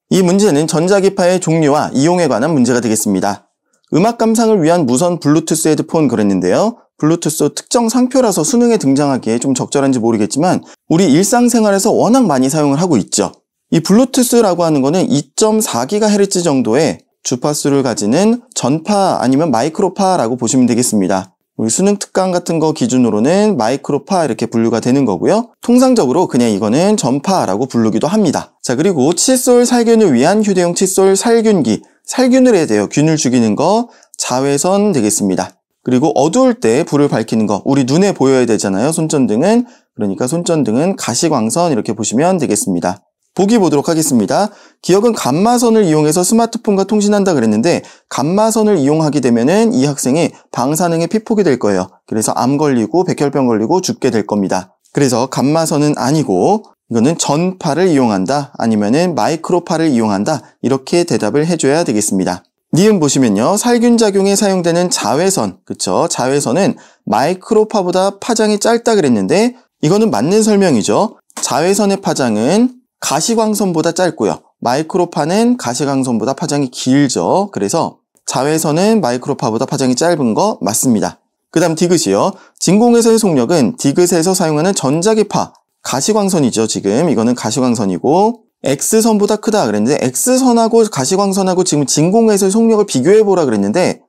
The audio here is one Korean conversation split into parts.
이 문제는 전자기파의 종류와 이용에 관한 문제가 되겠습니다. 음악 감상을 위한 무선 블루투스 헤드폰 그랬는데요. 블루투스 특정 상표라서 수능에 등장하기에 좀 적절한지 모르겠지만 우리 일상생활에서 워낙 많이 사용을 하고 있죠. 이 블루투스라고 하는 거는 2.4GHz 정도의 주파수를 가지는 전파 아니면 마이크로파라고 보시면 되겠습니다. 우리 수능 특강 같은 거 기준으로는 마이크로파 이렇게 분류가 되는 거고요. 통상적으로 그냥 이거는 전파라고 부르기도 합니다. 자, 그리고 칫솔 살균을 위한 휴대용 칫솔 살균기, 살균을 해야 돼요. 균을 죽이는 거 자외선 되겠습니다. 그리고 어두울 때 불을 밝히는 거, 우리 눈에 보여야 되잖아요. 손전등은. 그러니까 손전등은 가시광선 이렇게 보시면 되겠습니다. 보기 보도록 하겠습니다. 기억은 감마선을 이용해서 스마트폰과 통신한다 그랬는데 감마선을 이용하게 되면은 이 학생이 방사능에 피폭이 될 거예요. 그래서 암 걸리고 백혈병 걸리고 죽게 될 겁니다. 그래서 감마선은 아니고 이거는 전파를 이용한다 아니면은 마이크로파를 이용한다 이렇게 대답을 해줘야 되겠습니다. 니은 보시면요. 살균작용에 사용되는 자외선, 그쵸? 자외선은 마이크로파보다 파장이 짧다 그랬는데 이거는 맞는 설명이죠. 자외선의 파장은 가시광선보다 짧고요. 마이크로파는 가시광선보다 파장이 길죠. 그래서 자외선은 마이크로파보다 파장이 짧은 거 맞습니다. 그 다음 디귿이요. 진공에서의 속력은 디귿에서 사용하는 전자기파, 가시광선이죠. 지금 이거는 가시광선이고 X선보다 크다 그랬는데 X선하고 가시광선하고 지금 진공에서의 속력을 비교해보라 그랬는데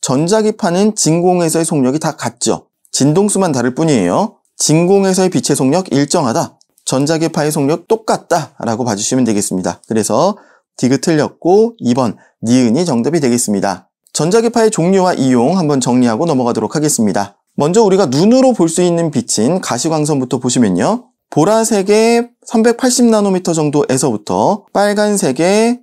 전자기파는 진공에서의 속력이 다 같죠. 진동수만 다를 뿐이에요. 진공에서의 빛의 속력 일정하다. 전자기파의 속력 똑같다 라고 봐주시면 되겠습니다. 그래서 디귿 틀렸고 2번 니은이 정답이 되겠습니다. 전자기파의 종류와 이용 한번 정리하고 넘어가도록 하겠습니다. 먼저 우리가 눈으로 볼 수 있는 빛인 가시광선부터 보시면요. 보라색의 380나노미터 정도에서부터 빨간색의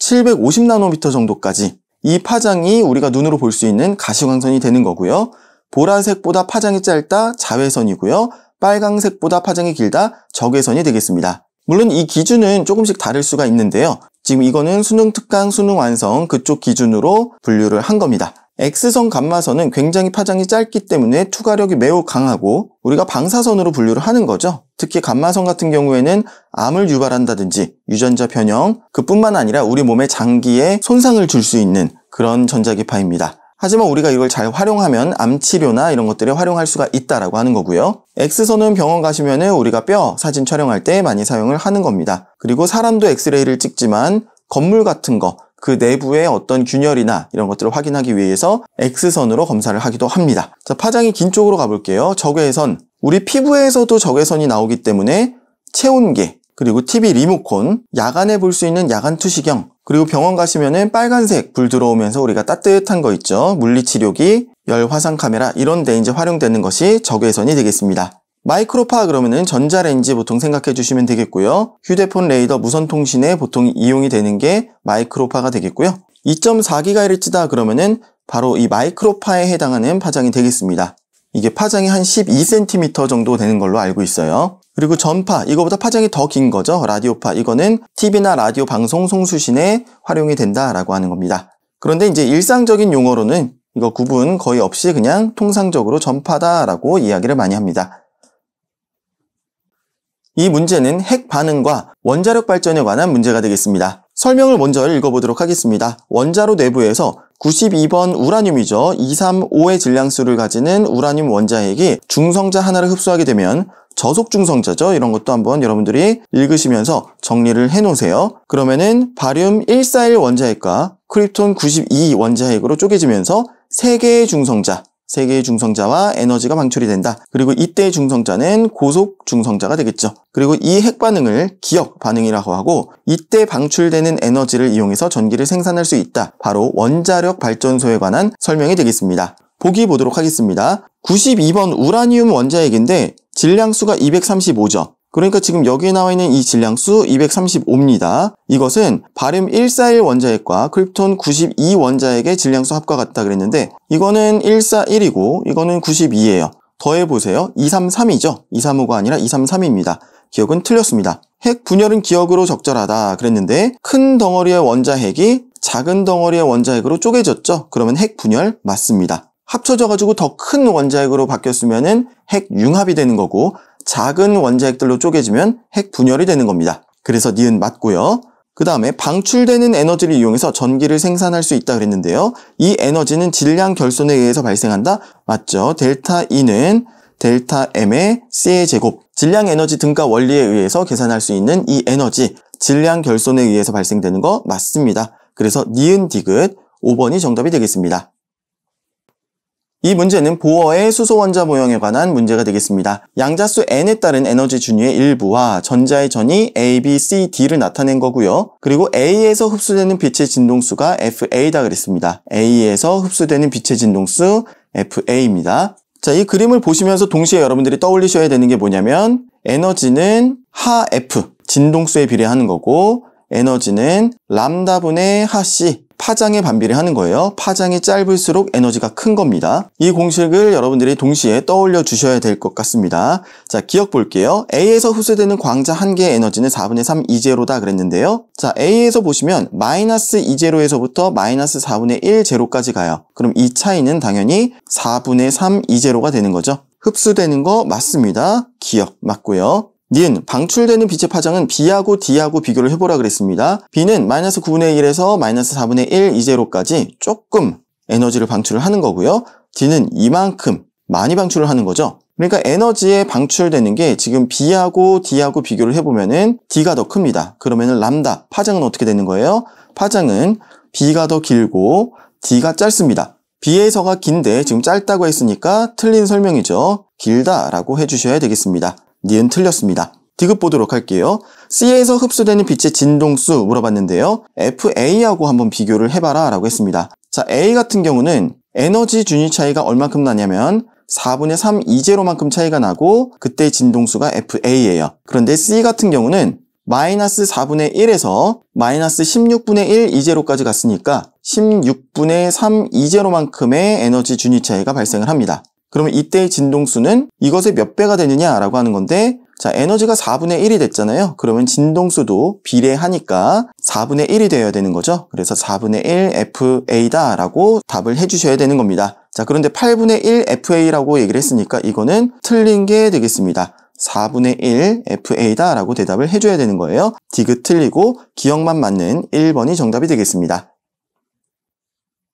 750나노미터 정도까지 이 파장이 우리가 눈으로 볼 수 있는 가시광선이 되는 거고요. 보라색보다 파장이 짧다 자외선이고요. 빨강색보다 파장이 길다 적외선이 되겠습니다. 물론 이 기준은 조금씩 다를 수가 있는데요. 지금 이거는 수능 특강, 수능 완성 그쪽 기준으로 분류를 한 겁니다. X선 감마선은 굉장히 파장이 짧기 때문에 투과력이 매우 강하고 우리가 방사선으로 분류를 하는 거죠. 특히 감마선 같은 경우에는 암을 유발한다든지 유전자 변형, 그뿐만 아니라 우리 몸의 장기에 손상을 줄 수 있는 그런 전자기파입니다. 하지만 우리가 이걸 잘 활용하면 암치료나 이런 것들에 활용할 수가 있다라고 하는 거고요. X선은 병원 가시면은 우리가 뼈 사진 촬영할 때 많이 사용을 하는 겁니다. 그리고 사람도 엑스레이를 찍지만 건물 같은 거, 그 내부의 어떤 균열이나 이런 것들을 확인하기 위해서 X선으로 검사를 하기도 합니다. 자, 파장이 긴 쪽으로 가볼게요. 적외선. 우리 피부에서도 적외선이 나오기 때문에 체온계, 그리고 TV 리모컨, 야간에 볼 수 있는 야간 투시경, 그리고 병원 가시면은 빨간색 불 들어오면서 우리가 따뜻한 거 있죠. 물리치료기, 열 화상 카메라 이런 데 이제 활용되는 것이 적외선이 되겠습니다. 마이크로파 그러면은 전자레인지 보통 생각해 주시면 되겠고요. 휴대폰 레이더 무선 통신에 보통 이용이 되는 게 마이크로파가 되겠고요. 2.4GHz다 그러면은 바로 이 마이크로파에 해당하는 파장이 되겠습니다. 이게 파장이 한 12cm 정도 되는 걸로 알고 있어요. 그리고 전파, 이거보다 파장이 더 긴 거죠. 라디오파, 이거는 TV나 라디오 방송 송수신에 활용이 된다라고 하는 겁니다. 그런데 이제 일상적인 용어로는 이거 구분 거의 없이 그냥 통상적으로 전파다라고 이야기를 많이 합니다. 이 문제는 핵 반응과 원자력 발전에 관한 문제가 되겠습니다. 설명을 먼저 읽어보도록 하겠습니다. 원자로 내부에서 92번 우라늄이죠. 235의 질량수를 가지는 우라늄 원자핵이 중성자 하나를 흡수하게 되면 저속 중성자죠. 이런 것도 한번 여러분들이 읽으시면서 정리를 해놓으세요. 그러면은 바륨 141 원자핵과 크립톤 92 원자핵으로 쪼개지면서 3개의 중성자와 에너지가 방출이 된다. 그리고 이때의 중성자는 고속 중성자가 되겠죠. 그리고 이 핵 반응을 기역 반응이라고 하고 이때 방출되는 에너지를 이용해서 전기를 생산할 수 있다. 바로 원자력 발전소에 관한 설명이 되겠습니다. 보기 보도록 하겠습니다. 92번 우라늄 원자핵인데 질량수가 235죠. 그러니까 지금 여기에 나와 있는 이 질량수 235입니다. 이것은 바륨 141 원자핵과 크립톤 92 원자핵의 질량수 합과 같다 그랬는데 이거는 141이고 이거는 92예요. 더해보세요. 233이죠. 235가 아니라 233입니다. 기억은 틀렸습니다. 핵 분열은 기억으로 적절하다 그랬는데 큰 덩어리의 원자핵이 작은 덩어리의 원자핵으로 쪼개졌죠. 그러면 핵 분열 맞습니다. 합쳐져가지고 더 큰 원자핵으로 바뀌었으면은 핵 융합이 되는 거고 작은 원자핵들로 쪼개지면 핵 분열이 되는 겁니다. 그래서 니은 맞고요. 그 다음에 방출되는 에너지를 이용해서 전기를 생산할 수 있다 그랬는데요. 이 에너지는 질량 결손에 의해서 발생한다? 맞죠. 델타 E는 델타 M의 C의 제곱, 질량 에너지 등가 원리에 의해서 계산할 수 있는 이 에너지, 질량 결손에 의해서 발생되는 거 맞습니다. 그래서 니은 디귿 5번이 정답이 되겠습니다. 이 문제는 보어의 수소 원자 모형에 관한 문제가 되겠습니다. 양자수 n에 따른 에너지 준위의 일부와 전자의 전위 A, B, C, D를 나타낸 거고요. 그리고 A에서 흡수되는 빛의 진동수가 FA다 그랬습니다. A에서 흡수되는 빛의 진동수 FA입니다. 자, 이 그림을 보시면서 동시에 여러분들이 떠올리셔야 되는 게 뭐냐면 에너지는 하 F, 진동수에 비례하는 거고 에너지는 람다분의 하 C, 파장에 반비례하는 거예요. 파장이 짧을수록 에너지가 큰 겁니다. 이 공식을 여러분들이 동시에 떠올려 주셔야 될 것 같습니다. 자, 기억 볼게요. A에서 흡수되는 광자 한 개의 에너지는 4분의 3 이제로다 그랬는데요. 자, A에서 보시면 마이너스 이제로에서부터 마이너스 4분의 1 제로까지 가요. 그럼 이 차이는 당연히 4분의 3 이제로가 되는 거죠. 흡수되는 거 맞습니다. 기억 맞고요. 니은 방출되는 빛의 파장은 B하고 D하고 비교를 해보라 그랬습니다. B는 마이너스 9분의 1에서 마이너스 4분의 1 이제로까지 조금 에너지를 방출을 하는 거고요. D는 이만큼 많이 방출을 하는 거죠. 그러니까 에너지에 방출되는 게 지금 B하고 D하고 비교를 해보면은 D가 더 큽니다. 그러면은 람다, 파장은 어떻게 되는 거예요? 파장은 B가 더 길고 D가 짧습니다. B에서가 긴데 지금 짧다고 했으니까 틀린 설명이죠. 길다라고 해주셔야 되겠습니다. 니은 틀렸습니다. 디귿 보도록 할게요. C에서 흡수되는 빛의 진동수 물어봤는데요. FA하고 한번 비교를 해봐라 라고 했습니다. 자, A 같은 경우는 에너지 준위 차이가 얼만큼 나냐면 4분의 3 이제로만큼 차이가 나고 그때 진동수가 FA예요. 그런데 C 같은 경우는 마이너스 4분의 1에서 마이너스 16분의 1 이제로까지 갔으니까 16분의 3 이제로만큼의 에너지 준위 차이가 발생을 합니다. 그러면 이때의 진동수는 이것의 몇 배가 되느냐라고 하는 건데, 자, 에너지가 4분의 1이 됐잖아요. 그러면 진동수도 비례하니까 4분의 1이 되어야 되는 거죠. 그래서 4분의 1 FA다 라고 답을 해주셔야 되는 겁니다. 자, 그런데 8분의 1 FA라고 얘기를 했으니까 이거는 틀린 게 되겠습니다. 4분의 1 FA다 라고 대답을 해줘야 되는 거예요. 디귿 틀리고 기억만 맞는 1번이 정답이 되겠습니다.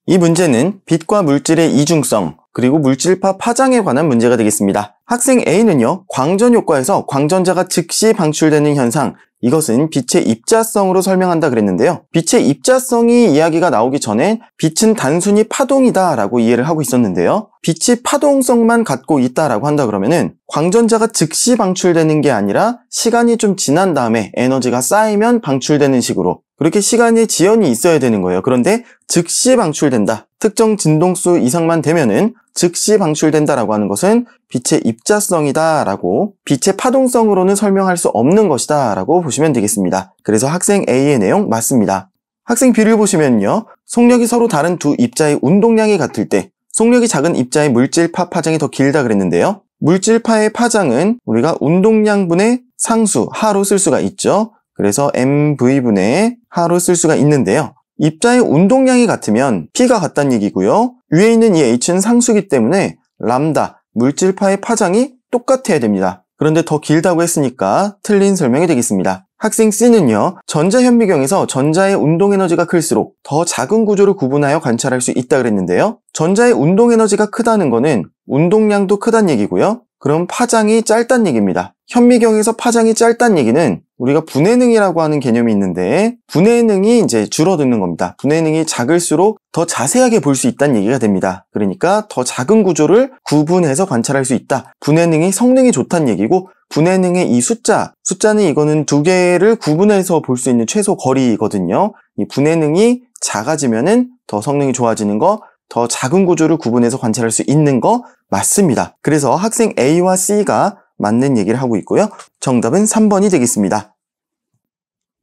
이 문제는 빛과 물질의 이중성, 그리고 물질파 파장에 관한 문제가 되겠습니다. 학생 A는요, 광전 효과에서 광전자가 즉시 방출되는 현상, 이것은 빛의 입자성으로 설명한다 그랬는데요. 빛의 입자성이 이야기가 나오기 전에 빛은 단순히 파동이다 라고 이해를 하고 있었는데요. 빛이 파동성만 갖고 있다라고 한다 그러면은 광전자가 즉시 방출되는 게 아니라 시간이 좀 지난 다음에 에너지가 쌓이면 방출되는 식으로 그렇게 시간의 지연이 있어야 되는 거예요. 그런데 즉시 방출된다. 특정 진동수 이상만 되면은 즉시 방출된다라고 하는 것은 빛의 입자성이다 라고, 빛의 파동성으로는 설명할 수 없는 것이다 라고 보시면 되겠습니다. 그래서 학생 A의 내용 맞습니다. 학생 B를 보시면요, 속력이 서로 다른 두 입자의 운동량이 같을 때 속력이 작은 입자의 물질파 파장이 더 길다 그랬는데요. 물질파의 파장은 우리가 운동량분의 상수 하로 쓸 수가 있죠. 그래서 mv분의 하로 쓸 수가 있는데요. 입자의 운동량이 같으면 P가 같다는 얘기고요. 위에 있는 이 H는 상수이기 때문에 람다, 물질파의 파장이 똑같아야 됩니다. 그런데 더 길다고 했으니까 틀린 설명이 되겠습니다. 학생 C는요, 전자현미경에서 전자의 운동에너지가 클수록 더 작은 구조를 구분하여 관찰할 수 있다 그랬는데요. 전자의 운동에너지가 크다는 거는 운동량도 크다는 얘기고요. 그럼 파장이 짧다는 얘기입니다. 현미경에서 파장이 짧다는 얘기는 우리가 분해능이라고 하는 개념이 있는데, 분해능이 이제 줄어드는 겁니다. 분해능이 작을수록 더 자세하게 볼 수 있다는 얘기가 됩니다. 그러니까 더 작은 구조를 구분해서 관찰할 수 있다. 분해능이 성능이 좋다는 얘기고, 분해능의 이 숫자는 이거는 두 개를 구분해서 볼 수 있는 최소 거리거든요. 이 분해능이 작아지면은 더 성능이 좋아지는 거, 더 작은 구조를 구분해서 관찰할 수 있는 거 맞습니다. 그래서 학생 A와 C가 맞는 얘기를 하고 있고요. 정답은 3번이 되겠습니다.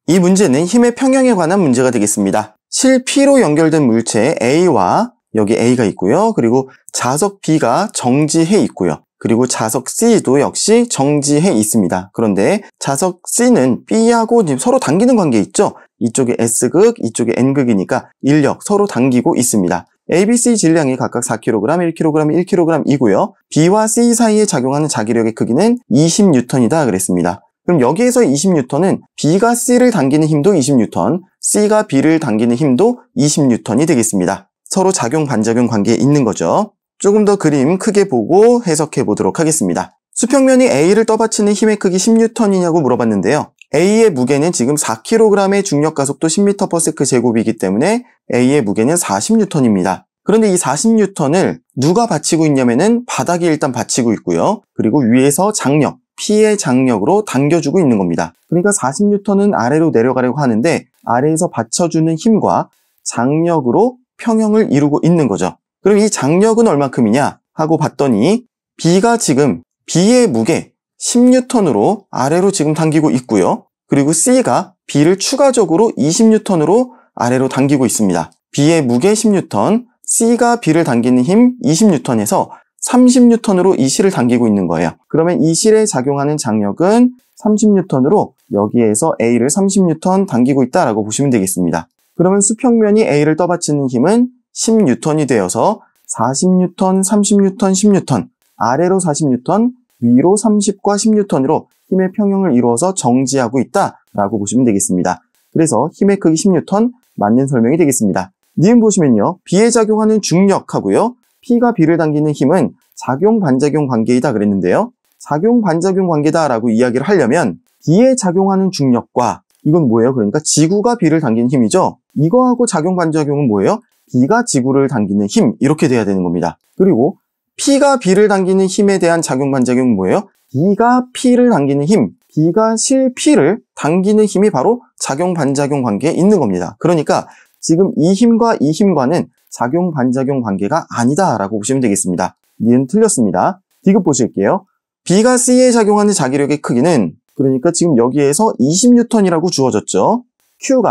이 문제는 힘의 평형에 관한 문제가 되겠습니다. 실 P로 연결된 물체 A와 여기 A가 있고요. 그리고 자석 B가 정지해 있고요. 그리고 자석 C도 역시 정지해 있습니다. 그런데 자석 C는 B하고 서로 당기는 관계 있죠? 이쪽에 S극, 이쪽에 N극이니까 인력 서로 당기고 있습니다. A, B, C 질량이 각각 4kg, 1kg, 1kg이고요. B와 C 사이에 작용하는 자기력의 크기는 20N이다 그랬습니다. 그럼 여기에서 20N은 B가 C를 당기는 힘도 20N, C가 B를 당기는 힘도 20N이 되겠습니다. 서로 작용 반작용 관계에 있는 거죠. 조금 더 그림 크게 보고 해석해 보도록 하겠습니다. 수평면이 A를 떠받치는 힘의 크기 10N이냐고 물어봤는데요. A의 무게는 지금 4kg의 중력 가속도 10m/s 제곱이기 때문에 A의 무게는 40N입니다. 그런데 이 40N을 누가 받치고 있냐면은 바닥이 일단 받치고 있고요. 그리고 위에서 장력, P의 장력으로 당겨주고 있는 겁니다. 그러니까 40N은 아래로 내려가려고 하는데 아래에서 받쳐주는 힘과 장력으로 평형을 이루고 있는 거죠. 그럼 이 장력은 얼만큼이냐 하고 봤더니 B가 지금 B의 무게 10N으로 아래로 지금 당기고 있고요. 그리고 C가 B를 추가적으로 20N으로 아래로 당기고 있습니다. B의 무게 10N, C가 B를 당기는 힘 20N에서 30N으로 이 실을 당기고 있는 거예요. 그러면 이 실에 작용하는 장력은 30N으로 여기에서 A를 30N 당기고 있다라고 보시면 되겠습니다. 그러면 수평면이 A를 떠받치는 힘은 10N이 되어서 40N, 30N, 10N, 아래로 40N, 위로 30과 10N으로 힘의 평형을 이루어서 정지하고 있다라고 보시면 되겠습니다. 그래서 힘의 크기 10N 맞는 설명이 되겠습니다. 니은 보시면요. B에 작용하는 중력하고요. P가 B를 당기는 힘은 작용 반작용 관계이다 그랬는데요. 작용 반작용 관계다라고 이야기를 하려면 B에 작용하는 중력과 이건 뭐예요? 그러니까 지구가 B를 당기는 힘이죠. 이거하고 작용 반작용은 뭐예요? B가 지구를 당기는 힘 이렇게 돼야 되는 겁니다. 그리고 P가 B를 당기는 힘에 대한 작용 반작용은 뭐예요? B가 P를 당기는 힘, B가 실 P를 당기는 힘이 바로 작용 반작용 관계에 있는 겁니다. 그러니까 지금 이 힘과 이 힘과는 작용 반작용 관계가 아니다라고 보시면 되겠습니다. 니은 틀렸습니다. 디귿 보실게요. B가 C에 작용하는 자기력의 크기는 그러니까 지금 여기에서 20N이라고 주어졌죠. Q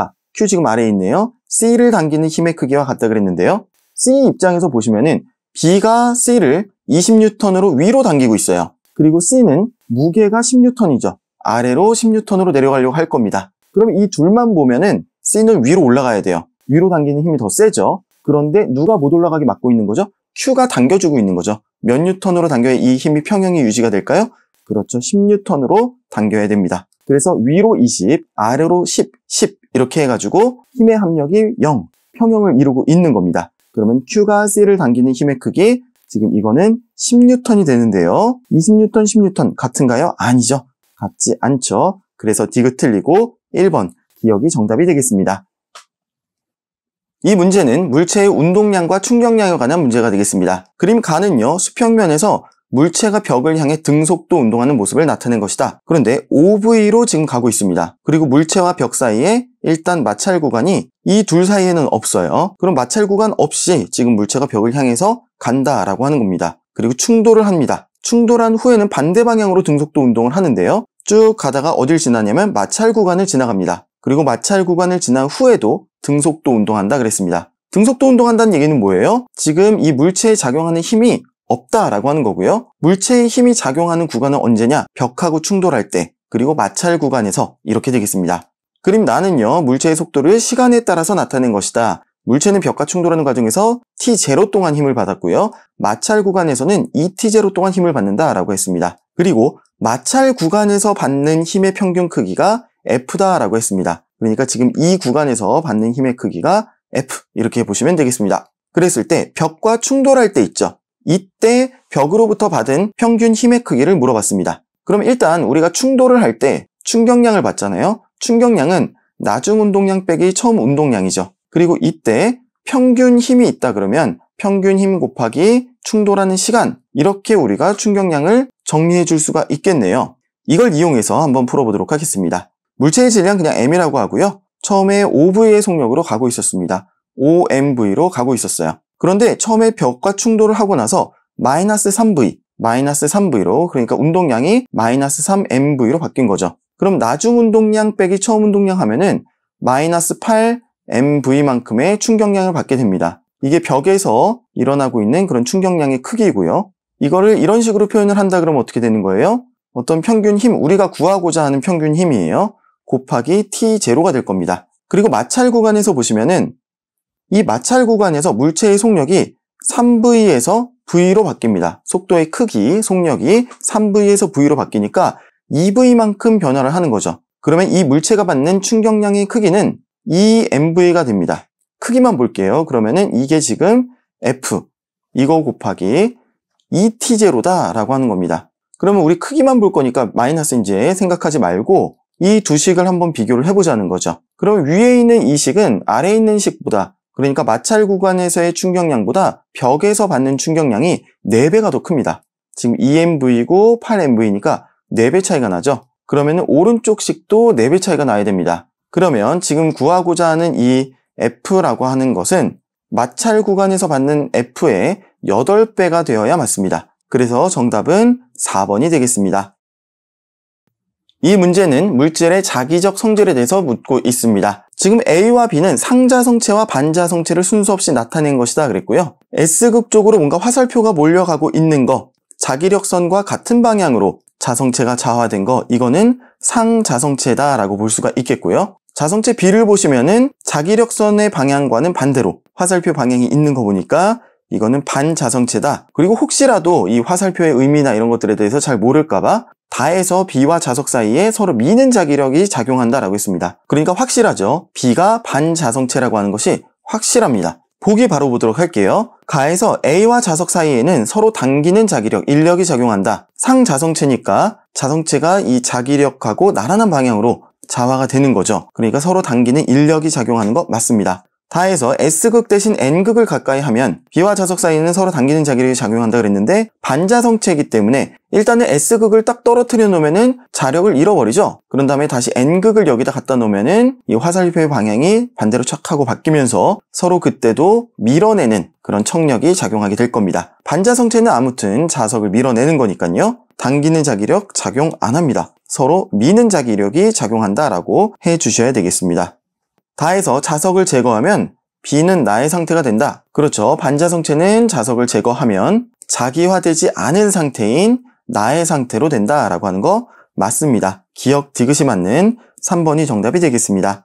지금 아래에 있네요. C를 당기는 힘의 크기와 같다 그랬는데요. C 입장에서 보시면은 B가 C를 20N으로 위로 당기고 있어요. 그리고 C는 무게가 10N이죠. 아래로 10N으로 내려가려고 할 겁니다. 그럼 이 둘만 보면은 C는 위로 올라가야 돼요. 위로 당기는 힘이 더 세죠. 그런데 누가 못 올라가게 막고 있는 거죠? Q가 당겨주고 있는 거죠. 몇 N으로 당겨야 이 힘이 평형이 유지가 될까요? 그렇죠. 10N으로 당겨야 됩니다. 그래서 위로 20, 아래로 10, 10 이렇게 해가지고 힘의 합력이 0, 평형을 이루고 있는 겁니다. 그러면 Q가 C를 당기는 힘의 크기, 지금 이거는 10N이 되는데요. 20N, 10N 같은가요? 아니죠. 같지 않죠. 그래서 디귿 틀리고 1번 기억이 정답이 되겠습니다. 이 문제는 물체의 운동량과 충격량에 관한 문제가 되겠습니다. 그림 가는요, 수평면에서 물체가 벽을 향해 등속도 운동하는 모습을 나타낸 것이다. 그런데 OV로 지금 가고 있습니다. 그리고 물체와 벽 사이에 일단 마찰 구간이 이 둘 사이에는 없어요. 그럼 마찰 구간 없이 지금 물체가 벽을 향해서 간다라고 하는 겁니다. 그리고 충돌을 합니다. 충돌한 후에는 반대 방향으로 등속도 운동을 하는데요. 쭉 가다가 어딜 지나냐면 마찰 구간을 지나갑니다. 그리고 마찰 구간을 지난 후에도 등속도 운동한다 그랬습니다. 등속도 운동한다는 얘기는 뭐예요? 지금 이 물체에 작용하는 힘이 없다라고 하는 거고요. 물체의 힘이 작용하는 구간은 언제냐? 벽하고 충돌할 때, 그리고 마찰 구간에서 이렇게 되겠습니다. 그림 나는요, 물체의 속도를 시간에 따라서 나타낸 것이다. 물체는 벽과 충돌하는 과정에서 t0 동안 힘을 받았고요. 마찰 구간에서는 2t0 동안 힘을 받는다라고 했습니다. 그리고 마찰 구간에서 받는 힘의 평균 크기가 F다라고 했습니다. 그러니까 지금 이 구간에서 받는 힘의 크기가 F 이렇게 보시면 되겠습니다. 그랬을 때 벽과 충돌할 때 있죠. 이때 벽으로부터 받은 평균 힘의 크기를 물어봤습니다. 그럼 일단 우리가 충돌을 할 때 충격량을 받잖아요. 충격량은 나중 운동량 빼기 처음 운동량이죠. 그리고 이때 평균 힘이 있다 그러면 평균 힘 곱하기 충돌하는 시간, 이렇게 우리가 충격량을 정리해 줄 수가 있겠네요. 이걸 이용해서 한번 풀어보도록 하겠습니다. 물체의 질량 그냥 M이라고 하고요. 처음에 OV의 속력으로 가고 있었습니다. OMV로 가고 있었어요. 그런데 처음에 벽과 충돌을 하고 나서 마이너스 3V로, 그러니까 운동량이 마이너스 3MV로 바뀐 거죠. 그럼 나중 운동량 빼기 처음 운동량 하면은 마이너스 8MV만큼의 충격량을 받게 됩니다. 이게 벽에서 일어나고 있는 그런 충격량의 크기이고요. 이거를 이런 식으로 표현을 한다 그러면 어떻게 되는 거예요? 어떤 평균 힘, 우리가 구하고자 하는 평균 힘이에요. 곱하기 T0가 될 겁니다. 그리고 마찰 구간에서 보시면은 이 마찰 구간에서 물체의 속력이 3V에서 V로 바뀝니다. 속도의 크기, 속력이 3V에서 V로 바뀌니까 EV만큼 변화를 하는 거죠. 그러면 이 물체가 받는 충격량의 크기는 EMV가 됩니다. 크기만 볼게요. 그러면은 이게 지금 F, 이거 곱하기 ET0다 라고 하는 겁니다. 그러면 우리 크기만 볼 거니까 마이너스 이제 생각하지 말고 이 두 식을 한번 비교를 해보자는 거죠. 그럼 위에 있는 이 식은 아래에 있는 식보다, 그러니까 마찰 구간에서의 충격량보다 벽에서 받는 충격량이 4배가 더 큽니다. 지금 2MV고 8MV니까 4배 차이가 나죠. 그러면 오른쪽 식도 4배 차이가 나야 됩니다. 그러면 지금 구하고자 하는 이 F라고 하는 것은 마찰 구간에서 받는 F의 8배가 되어야 맞습니다. 그래서 정답은 4번이 되겠습니다. 이 문제는 물질의 자기적 성질에 대해서 묻고 있습니다. 지금 A와 B는 상자성체와 반자성체를 순서 없이 나타낸 것이다 그랬고요. S극 쪽으로 뭔가 화살표가 몰려가고 있는 거, 자기력선과 같은 방향으로 자성체가 좌화된 거, 이거는 상자성체다 라고 볼 수가 있겠고요. 자성체 B를 보시면은 자기력선의 방향과는 반대로 화살표 방향이 있는 거 보니까 이거는 반자성체다. 그리고 혹시라도 이 화살표의 의미나 이런 것들에 대해서 잘 모를까봐 다에서 B와 자석 사이에 서로 미는 자기력이 작용한다라고 했습니다. 그러니까 확실하죠. B가 반자성체라고 하는 것이 확실합니다. 보기 바로 보도록 할게요. 가에서 A와 자석 사이에는 서로 당기는 자기력, 인력이 작용한다. 상자성체니까 자성체가 이 자기력하고 나란한 방향으로 좌화가 되는 거죠. 그러니까 서로 당기는 인력이 작용하는 거 맞습니다. 다에서 S극 대신 N극을 가까이 하면 B와 자석 사이에는 서로 당기는 자기력이 작용한다 그랬는데 반자성체이기 때문에 일단은 S극을 딱 떨어뜨려 놓으면은 자력을 잃어버리죠. 그런 다음에 다시 N극을 여기다 갖다 놓으면은 이 화살표의 방향이 반대로 촥 하고 바뀌면서 서로 그때도 밀어내는 그런 척력이 작용하게 될 겁니다. 반자성체는 아무튼 자석을 밀어내는 거니까요. 당기는 자기력 작용 안 합니다. 서로 미는 자기력이 작용한다라고 해주셔야 되겠습니다. 다에서 자석을 제거하면 B는 나의 상태가 된다. 그렇죠. 반자성체는 자석을 제거하면 자기화되지 않은 상태인 나의 상태로 된다라고 하는 거 맞습니다. 기억 디귿이 맞는 3번이 정답이 되겠습니다.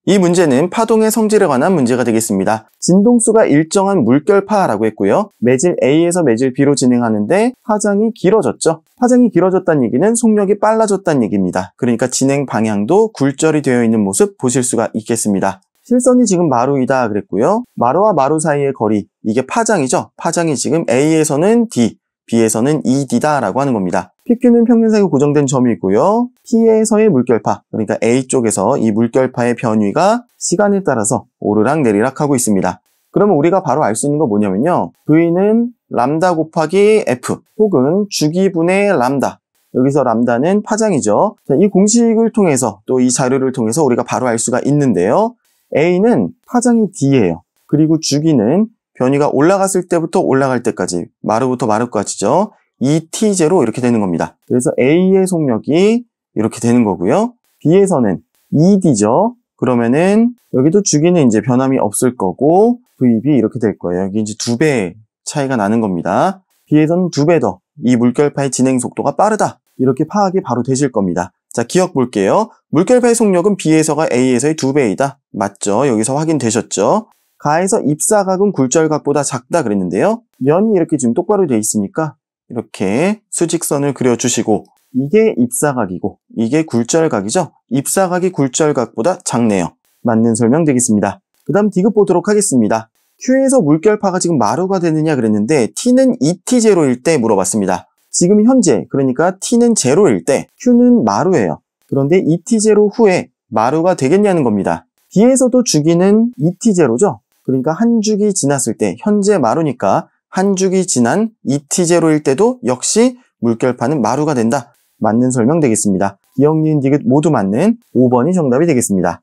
이 문제는 파동의 성질에 관한 문제가 되겠습니다. 진동수가 일정한 물결파라고 했고요. 매질 A에서 매질 B로 진행하는데 파장이 길어졌죠. 파장이 길어졌다는 얘기는 속력이 빨라졌다는 얘기입니다. 그러니까 진행 방향도 굴절이 되어 있는 모습 보실 수가 있겠습니다. 실선이 지금 마루이다 그랬고요. 마루와 마루 사이의 거리, 이게 파장이죠. 파장이 지금 A에서는 D, B에서는 ED다 라고 하는 겁니다. PQ는 평균사이로 고정된 점이 있고요. P에서의 물결파, 그러니까 A쪽에서 이 물결파의 변위가 시간에 따라서 오르락 내리락 하고 있습니다. 그러면 우리가 바로 알 수 있는 거 뭐냐면요. V는 람다 곱하기 F 혹은 주기분의 람다. 여기서 람다는 파장이죠. 자, 이 공식을 통해서 또 이 자료를 통해서 우리가 바로 알 수가 있는데요. A는 파장이 D예요. 그리고 주기는 변위가 올라갔을 때부터 올라갈 때까지 마루부터 마루까지죠. ET0 이렇게 되는 겁니다. 그래서 A의 속력이 이렇게 되는 거고요. B에서는 ED죠. 그러면은 여기도 주기는 이제 변함이 없을 거고 VB 이렇게 될 거예요. 여기 이제 2배 차이가 나는 겁니다. B에서는 2배 더 이 물결파의 진행 속도가 빠르다. 이렇게 파악이 바로 되실 겁니다. 자, 기억 볼게요. 물결파의 속력은 B에서가 A에서의 2배이다. 맞죠? 여기서 확인되셨죠? 가에서 입사각은 굴절각보다 작다 그랬는데요. 면이 이렇게 지금 똑바로 되어 있으니까 이렇게 수직선을 그려주시고 이게 입사각이고 이게 굴절각이죠. 입사각이 굴절각보다 작네요. 맞는 설명 되겠습니다. 그 다음 디귿 보도록 하겠습니다. Q에서 물결파가 지금 마루가 되느냐 그랬는데 T는 ET0일 때 물어봤습니다. 지금 현재 그러니까 T는 0일 때 Q는 마루예요. 그런데 ET0 후에 마루가 되겠냐는 겁니다. B에서도 주기는 ET0죠. 그러니까 한 주기 지났을 때 현재 마루니까 한 주기 지난 ET0일 때도 역시 물결파는 마루가 된다. 맞는 설명 되겠습니다. 기억, 니은, 디귿 모두 맞는 5번이 정답이 되겠습니다.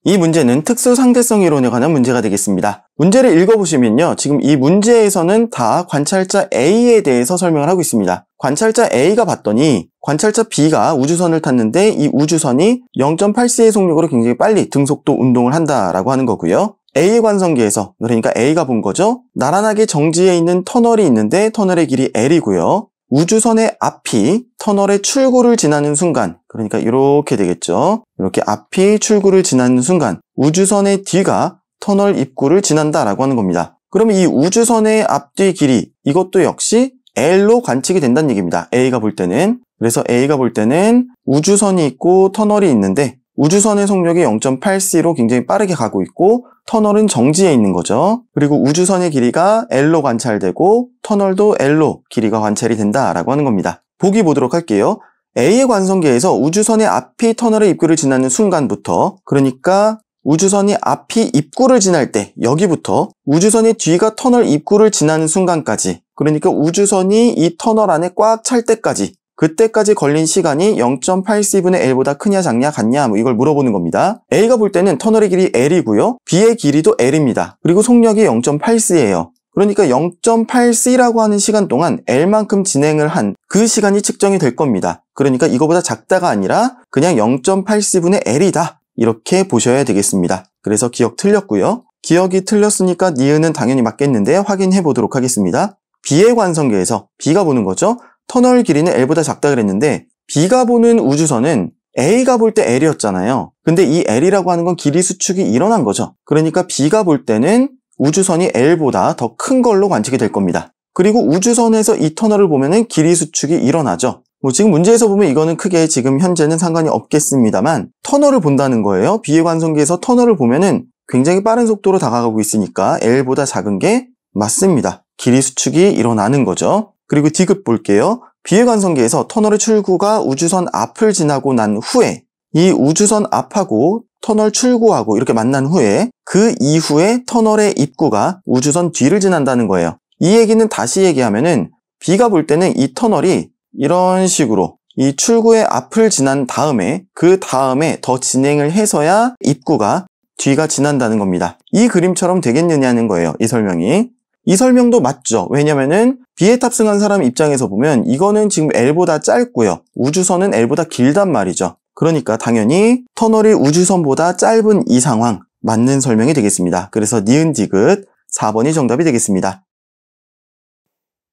이 문제는 특수상대성 이론에 관한 문제가 되겠습니다. 문제를 읽어보시면요. 지금 이 문제에서는 다 관찰자 A에 대해서 설명을 하고 있습니다. 관찰자 A가 봤더니 관찰자 B가 우주선을 탔는데 이 우주선이 0.8c의 속력으로 굉장히 빨리 등속도 운동을 한다라고 하는 거고요. A의 관성기에서, 그러니까 A가 본 거죠. 나란하게 정지해 있는 터널이 있는데 터널의 길이 L이고요. 우주선의 앞이 터널의 출구를 지나는 순간, 그러니까 이렇게 되겠죠. 이렇게 앞이 출구를 지나는 순간 우주선의 뒤가 터널 입구를 지난다라고 하는 겁니다. 그럼 이 우주선의 앞뒤 길이, 이것도 역시 L로 관측이 된다는 얘기입니다. A가 볼 때는. 그래서 A가 볼 때는 우주선이 있고 터널이 있는데 우주선의 속력이 0.8c로 굉장히 빠르게 가고 있고 터널은 정지해 있는 거죠. 그리고 우주선의 길이가 L로 관찰되고 터널도 L로 길이가 관찰이 된다라고 하는 겁니다. 보기 보도록 할게요. A의 관성계에서 우주선의 앞이 터널의 입구를 지나는 순간부터, 그러니까 우주선이 앞이 입구를 지날 때 여기부터 우주선의 뒤가 터널 입구를 지나는 순간까지, 그러니까 우주선이 이 터널 안에 꽉 찰 때까지, 그때까지 걸린 시간이 0.8c분의 L보다 크냐 작냐 같냐 뭐 이걸 물어보는 겁니다. A가 볼 때는 터널의 길이 L이고요. B의 길이도 L입니다. 그리고 속력이 0.8c예요. 그러니까 0.8c라고 하는 시간 동안 L만큼 진행을 한 그 시간이 측정이 될 겁니다. 그러니까 이거보다 작다가 아니라 그냥 0.8c분의 L이다. 이렇게 보셔야 되겠습니다. 그래서 기억 틀렸고요. 기억이 틀렸으니까 니은은 당연히 맞겠는데 확인해 보도록 하겠습니다. B의 관성계에서 B가 보는 거죠. 터널 길이는 L보다 작다 그랬는데 B가 보는 우주선은 A가 볼 때 L이었잖아요. 근데 이 L이라고 하는 건 길이 수축이 일어난 거죠. 그러니까 B가 볼 때는 우주선이 L보다 더 큰 걸로 관측이 될 겁니다. 그리고 우주선에서 이 터널을 보면은 길이 수축이 일어나죠. 지금 문제에서 보면 이거는 크게 지금 현재는 상관이 없겠습니다만 터널을 본다는 거예요. B의 관성계에서 터널을 보면은 굉장히 빠른 속도로 다가가고 있으니까 L보다 작은 게 맞습니다. 길이 수축이 일어나는 거죠. 그리고 D급 볼게요. B의 관성계에서 터널의 출구가 우주선 앞을 지나고 난 후에 이 우주선 앞하고 터널 출구하고 이렇게 만난 후에 그 이후에 터널의 입구가 우주선 뒤를 지난다는 거예요. 이 얘기는 다시 얘기하면은 B가 볼 때는 이 터널이 이런 식으로 이 출구의 앞을 지난 다음에 그 다음에 더 진행을 해서야 입구가 뒤가 지난다는 겁니다. 이 그림처럼 되겠느냐는 거예요. 이 설명이. 이 설명도 맞죠. 왜냐면은 B에 탑승한 사람 입장에서 보면 이거는 지금 L보다 짧고요. 우주선은 L보다 길단 말이죠. 그러니까 당연히 터널이 우주선보다 짧은 이 상황 맞는 설명이 되겠습니다. 그래서 니은 디귿 4번이 정답이 되겠습니다.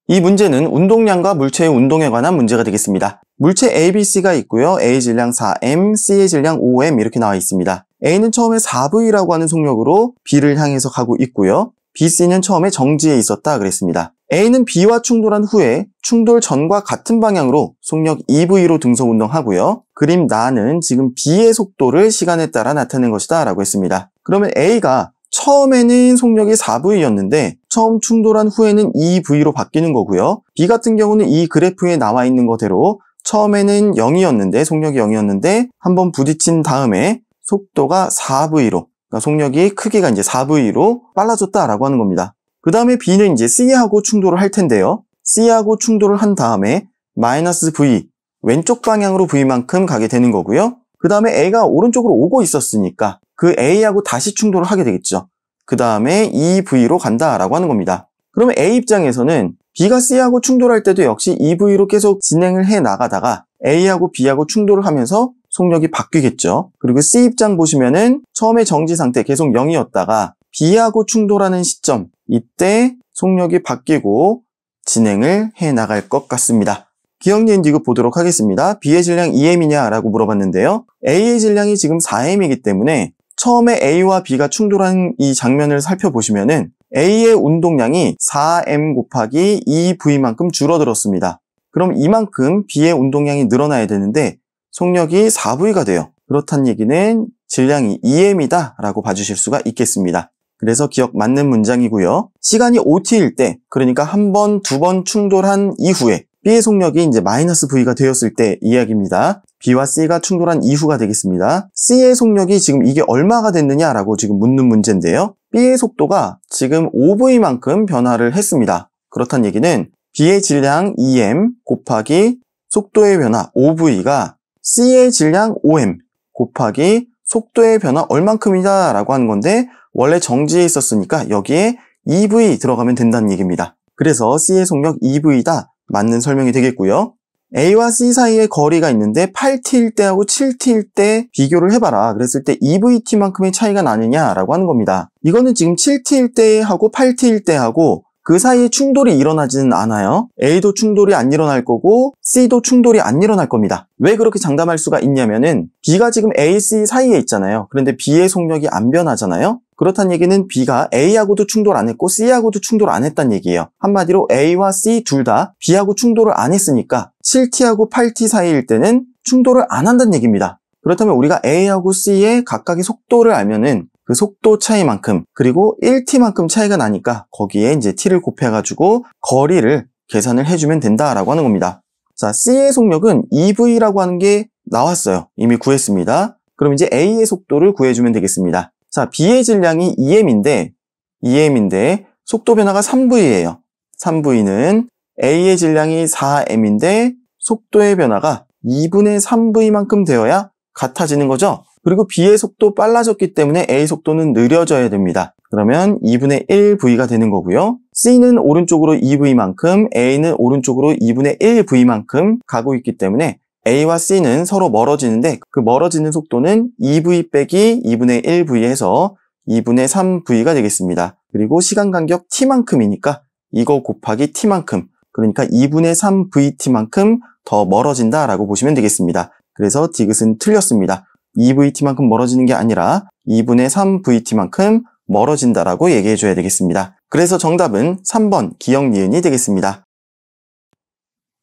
이 문제는 운동량과 물체의 운동에 관한 문제가 되겠습니다. 물체 A, B, C가 있고요. A 질량 4m, C의 질량 5m 이렇게 나와 있습니다. A는 처음에 4V라고 하는 속력으로 B를 향해서 가고 있고요. B, C는 처음에 정지해 있었다 그랬습니다. A는 B와 충돌한 후에 충돌 전과 같은 방향으로 속력 2V로 등속 운동하고요. 그림 나는 지금 B의 속도를 시간에 따라 나타낸 것이다 라고 했습니다. 그러면 A가 처음에는 속력이 4V였는데 처음 충돌한 후에는 2V로 바뀌는 거고요. B 같은 경우는 이 그래프에 나와 있는 거대로 처음에는 0이었는데 속력이 0이었는데 한번 부딪힌 다음에 속도가 4V로, 그러니까 속력이 크기가 이제 4V로 빨라졌다라고 하는 겁니다. 그 다음에 B는 이제 C하고 충돌을 할 텐데요. C하고 충돌을 한 다음에 마이너스 V, 왼쪽 방향으로 V만큼 가게 되는 거고요. 그 다음에 A가 오른쪽으로 오고 있었으니까 그 A하고 다시 충돌을 하게 되겠죠. 그 다음에 2V로 간다라고 하는 겁니다. 그러면 A 입장에서는 B가 C하고 충돌할 때도 역시 2V로 계속 진행을 해 나가다가 A하고 B하고 충돌을 하면서 속력이 바뀌겠죠. 그리고 C 입장 보시면은 처음에 정지 상태 계속 0이었다가 B하고 충돌하는 시점, 이때 속력이 바뀌고 진행을 해 나갈 것 같습니다. 기억 니은 디귿 보도록 하겠습니다. B의 질량 2m이냐 라고 물어봤는데요. A의 질량이 지금 4m이기 때문에 처음에 A와 B가 충돌한 이 장면을 살펴보시면은 A의 운동량이 4m 곱하기 2V만큼 줄어들었습니다. 그럼 이만큼 B의 운동량이 늘어나야 되는데 속력이 4V가 돼요. 그렇다는 얘기는 질량이 2m이다 라고 봐주실 수가 있겠습니다. 그래서 기억 맞는 문장이고요. 시간이 5t일 때, 그러니까 한 번, 두 번 충돌한 이후에 B의 속력이 이제 마이너스 V가 되었을 때 이야기입니다. B와 C가 충돌한 이후가 되겠습니다. C의 속력이 지금 이게 얼마가 됐느냐라고 지금 묻는 문제인데요. B의 속도가 지금 5V만큼 변화를 했습니다. 그렇다는 얘기는 B의 질량 2m 곱하기 속도의 변화 5V가 C의 질량 5m 곱하기 속도의 변화 얼만큼이다 라고 하는 건데 원래 정지해 있었으니까 여기에 2V 들어가면 된다는 얘기입니다. 그래서 C의 속력 2V다. 맞는 설명이 되겠고요. A와 C 사이의 거리가 있는데 8t일 때하고 7t일 때 비교를 해봐라. 그랬을 때 2VT만큼의 차이가 나느냐라고 하는 겁니다. 이거는 지금 7t일 때하고 8t일 때하고 그 사이에 충돌이 일어나지는 않아요. A도 충돌이 안 일어날 거고 C도 충돌이 안 일어날 겁니다. 왜 그렇게 장담할 수가 있냐면은 B가 지금 A, C 사이에 있잖아요. 그런데 B의 속력이 안 변하잖아요. 그렇다는 얘기는 B가 A하고도 충돌 안 했고 C하고도 충돌 안 했다는 얘기예요. 한마디로 A와 C 둘 다 B하고 충돌을 안 했으니까 7t하고 8t 사이일 때는 충돌을 안 한다는 얘기입니다. 그렇다면 우리가 A하고 C의 각각의 속도를 알면은 그 속도 차이만큼 그리고 1t만큼 차이가 나니까 거기에 이제 t를 곱해가지고 거리를 계산을 해주면 된다라고 하는 겁니다. 자, C의 속력은 EV라고 하는 게 나왔어요. 이미 구했습니다. 그럼 이제 A의 속도를 구해주면 되겠습니다. 자, B의 질량이 2m인데 속도 변화가 3V예요. 3V는 A의 질량이 4m인데 속도의 변화가 2분의 3V만큼 되어야 같아지는 거죠. 그리고 B의 속도 빨라졌기 때문에 A 속도는 느려져야 됩니다. 그러면 2분의 1V가 되는 거고요. C는 오른쪽으로 2V만큼, A는 오른쪽으로 2분의 1V만큼 가고 있기 때문에 A와 C는 서로 멀어지는데 그 멀어지는 속도는 2V 빼기 2분의 1V 해서 2분의 3V가 되겠습니다. 그리고 시간 간격 T만큼이니까 이거 곱하기 T만큼, 그러니까 2분의 3VT만큼 더 멀어진다라고 보시면 되겠습니다. 그래서 디귿은 틀렸습니다. 2VT만큼 멀어지는 게 아니라 2분의 3VT만큼 멀어진다라고 얘기해 줘야 되겠습니다. 그래서 정답은 3번 기역 니은이 되겠습니다.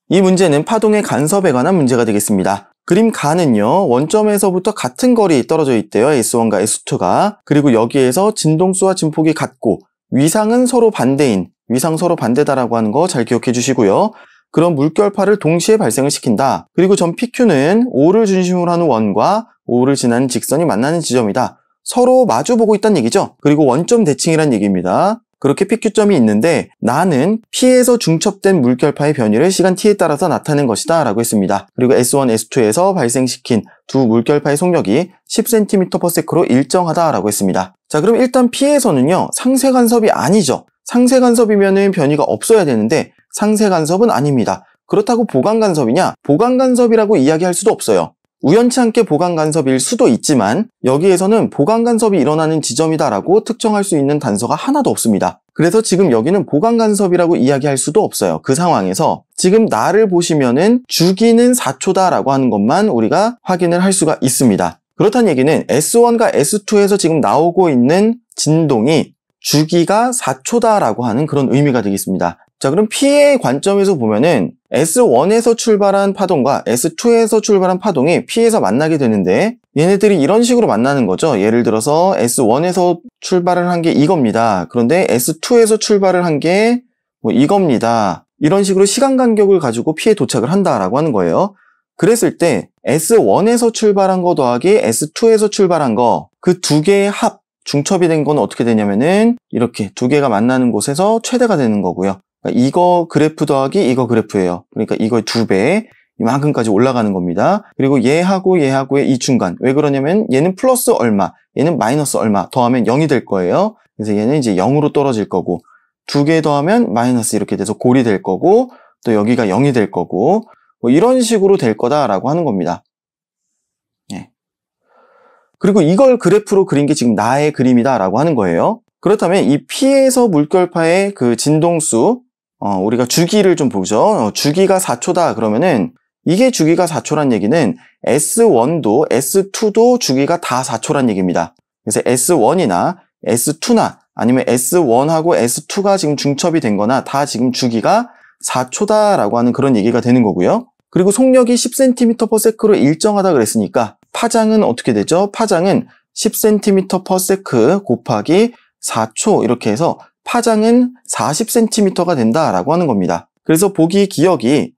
이 문제는 파동의 간섭에 관한 문제가 되겠습니다. 그림 가는요, 원점에서부터 같은 거리에 떨어져 있대요. S1과 S2가. 그리고 여기에서 진동수와 진폭이 같고 위상은 서로 반대인, 위상 서로 반대다라고 하는 거 잘 기억해 주시고요. 그런 물결파를 동시에 발생을 시킨다. 그리고 점 PQ는 O를 중심으로 하는 원과 O를 지나는 직선이 만나는 지점이다. 서로 마주보고 있다는 얘기죠. 그리고 원점 대칭이란 얘기입니다. 그렇게 PQ점이 있는데 나는 P에서 중첩된 물결파의 변이를 시간 T에 따라서 나타낸 것이다 라고 했습니다. 그리고 S1, S2에서 발생시킨 두 물결파의 속력이 10cm/s로 일정하다라고 했습니다. 자, 그럼 일단 P에서는요, 상쇄 간섭이 아니죠. 상쇄 간섭이면은 변이가 없어야 되는데 상쇄 간섭은 아닙니다. 그렇다고 보강 간섭이냐? 보강 간섭이라고 이야기할 수도 없어요. 우연치 않게 보강 간섭일 수도 있지만 여기에서는 보강 간섭이 일어나는 지점이다라고 특정할 수 있는 단서가 하나도 없습니다. 그래서 지금 여기는 보강 간섭이라고 이야기할 수도 없어요. 그 상황에서 지금 나를 보시면은 주기는 4초다라고 하는 것만 우리가 확인을 할 수가 있습니다. 그렇다는 얘기는 S1과 S2에서 지금 나오고 있는 진동이 주기가 4초다라고 하는 그런 의미가 되겠습니다. 자, 그럼 P의 관점에서 보면은 S1에서 출발한 파동과 S2에서 출발한 파동이 P에서 만나게 되는데 얘네들이 이런 식으로 만나는 거죠. 예를 들어서 S1에서 출발을 한 게 이겁니다. 그런데 S2에서 출발을 한 게 뭐 이겁니다. 이런 식으로 시간 간격을 가지고 P에 도착을 한다라고 하는 거예요. 그랬을 때 S1에서 출발한 거 더하기 S2에서 출발한 거, 그 두 개의 합, 중첩이 된 건 어떻게 되냐면은 이렇게 두 개가 만나는 곳에서 최대가 되는 거고요. 이거 그래프 더하기 이거 그래프예요. 그러니까 이거의 2배, 이만큼까지 올라가는 겁니다. 그리고 얘하고의 이 중간. 왜 그러냐면 얘는 플러스 얼마, 얘는 마이너스 얼마 더하면 0이 될 거예요. 그래서 얘는 이제 0으로 떨어질 거고, 두 개 더하면 마이너스 이렇게 돼서 골이 될 거고, 또 여기가 0이 될 거고, 뭐 이런 식으로 될 거다라고 하는 겁니다. 예. 그리고 이걸 그래프로 그린 게 지금 나의 그림이다라고 하는 거예요. 그렇다면 이 P에서 물결파의 그 진동수, 우리가 주기를 좀 보죠. 주기가 4초다 그러면은 이게 주기가 4초란 얘기는 S1도 S2도 주기가 다 4초란 얘기입니다. 그래서 S1이나 S2나 아니면 S1하고 S2가 지금 중첩이 된 거나 다 지금 주기가 4초다라고 하는 그런 얘기가 되는 거고요. 그리고 속력이 10cm/s로 일정하다 그랬으니까 파장은 어떻게 되죠? 파장은 10cm/s 곱하기 4초 이렇게 해서 파장은 40cm가 된다라고 하는 겁니다. 그래서 보기 기억이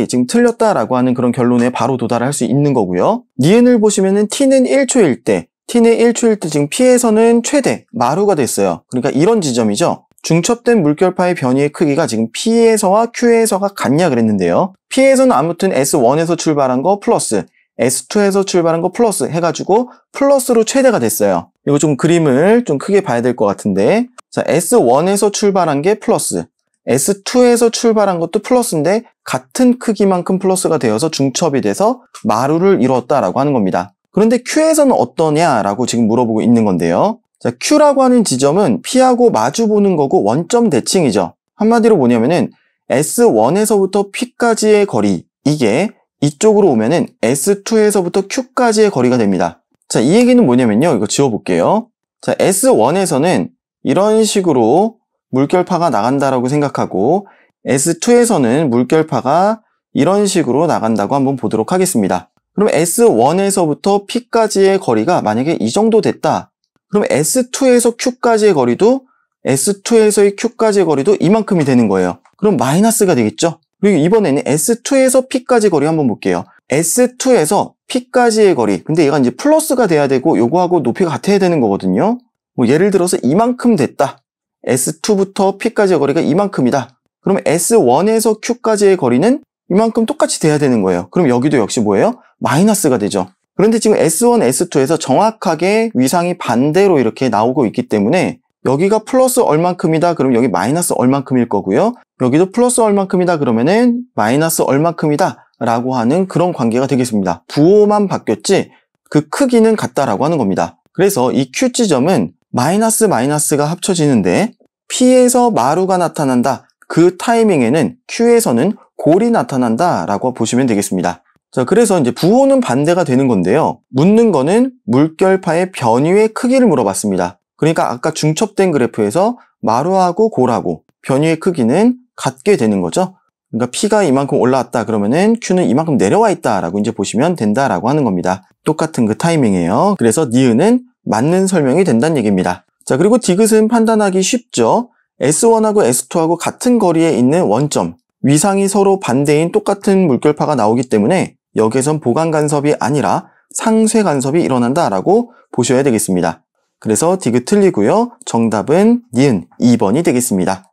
지금 틀렸다라고 하는 그런 결론에 바로 도달할 수 있는 거고요. 니은을 보시면은 T는 1초일 때 지금 P에서는 최대, 마루가 됐어요. 그러니까 이런 지점이죠. 중첩된 물결파의 변이의 크기가 지금 P에서와 Q에서가 같냐 그랬는데요. P에서는 아무튼 S1에서 출발한 거 플러스 S2에서 출발한 거 플러스 해가지고 플러스로 최대가 됐어요. 이거 좀 그림을 좀 크게 봐야 될 것 같은데, 자, S1에서 출발한 게 플러스, S2에서 출발한 것도 플러스인데 같은 크기만큼 플러스가 되어서 중첩이 돼서 마루를 이루었다라고 하는 겁니다. 그런데 Q에서는 어떠냐라고 지금 물어보고 있는 건데요. 자, Q라고 하는 지점은 P하고 마주 보는 거고 원점 대칭이죠. 한마디로 뭐냐면은 S1에서부터 P까지의 거리, 이게 이쪽으로 오면은 S2에서부터 Q까지의 거리가 됩니다. 자, 이 얘기는 뭐냐면요. 이거 지워볼게요. 자, S1에서는 이런 식으로 물결파가 나간다라고 생각하고 S2에서는 물결파가 이런 식으로 나간다고 한번 보도록 하겠습니다. 그럼 S1에서부터 P까지의 거리가 만약에 이 정도 됐다. 그럼 S2에서 Q까지의 거리도 S2에서의 Q까지의 거리도 이만큼이 되는 거예요. 그럼 마이너스가 되겠죠? 그리고 이번에는 S2에서 P까지 거리 한번 볼게요. S2에서 P까지의 거리. 근데 얘가 이제 플러스가 돼야 되고 요거하고 높이가 같아야 되는 거거든요. 뭐 예를 들어서 이만큼 됐다. S2부터 P까지의 거리가 이만큼이다. 그럼 S1에서 Q까지의 거리는 이만큼 똑같이 돼야 되는 거예요. 그럼 여기도 역시 뭐예요? 마이너스가 되죠. 그런데 지금 S1, S2에서 정확하게 위상이 반대로 이렇게 나오고 있기 때문에 여기가 플러스 얼만큼이다 그럼 여기 마이너스 얼만큼일 거고요. 여기도 플러스 얼만큼이다 그러면은 마이너스 얼만큼이다 라고 하는 그런 관계가 되겠습니다. 부호만 바뀌었지 그 크기는 같다라고 하는 겁니다. 그래서 이 Q 지점은 마이너스 마이너스가 합쳐지는데 P에서 마루가 나타난다. 그 타이밍에는 Q에서는 골이 나타난다 라고 보시면 되겠습니다. 자, 그래서 이제 부호는 반대가 되는 건데요. 묻는 거는 물결파의 변위의 크기를 물어봤습니다. 그러니까 아까 중첩된 그래프에서 마루하고 골하고 변위의 크기는 같게 되는 거죠. 그러니까 P가 이만큼 올라왔다 그러면은 Q는 이만큼 내려와 있다라고 이제 보시면 된다라고 하는 겁니다. 똑같은 그 타이밍이에요. 그래서 니은은 맞는 설명이 된다는 얘기입니다. 자, 그리고 디귿은 판단하기 쉽죠. S1하고 S2하고 같은 거리에 있는 원점, 위상이 서로 반대인 똑같은 물결파가 나오기 때문에 여기에선 보강 간섭이 아니라 상쇄 간섭이 일어난다라고 보셔야 되겠습니다. 그래서 디귿 틀리고요. 정답은 니은 2번이 되겠습니다.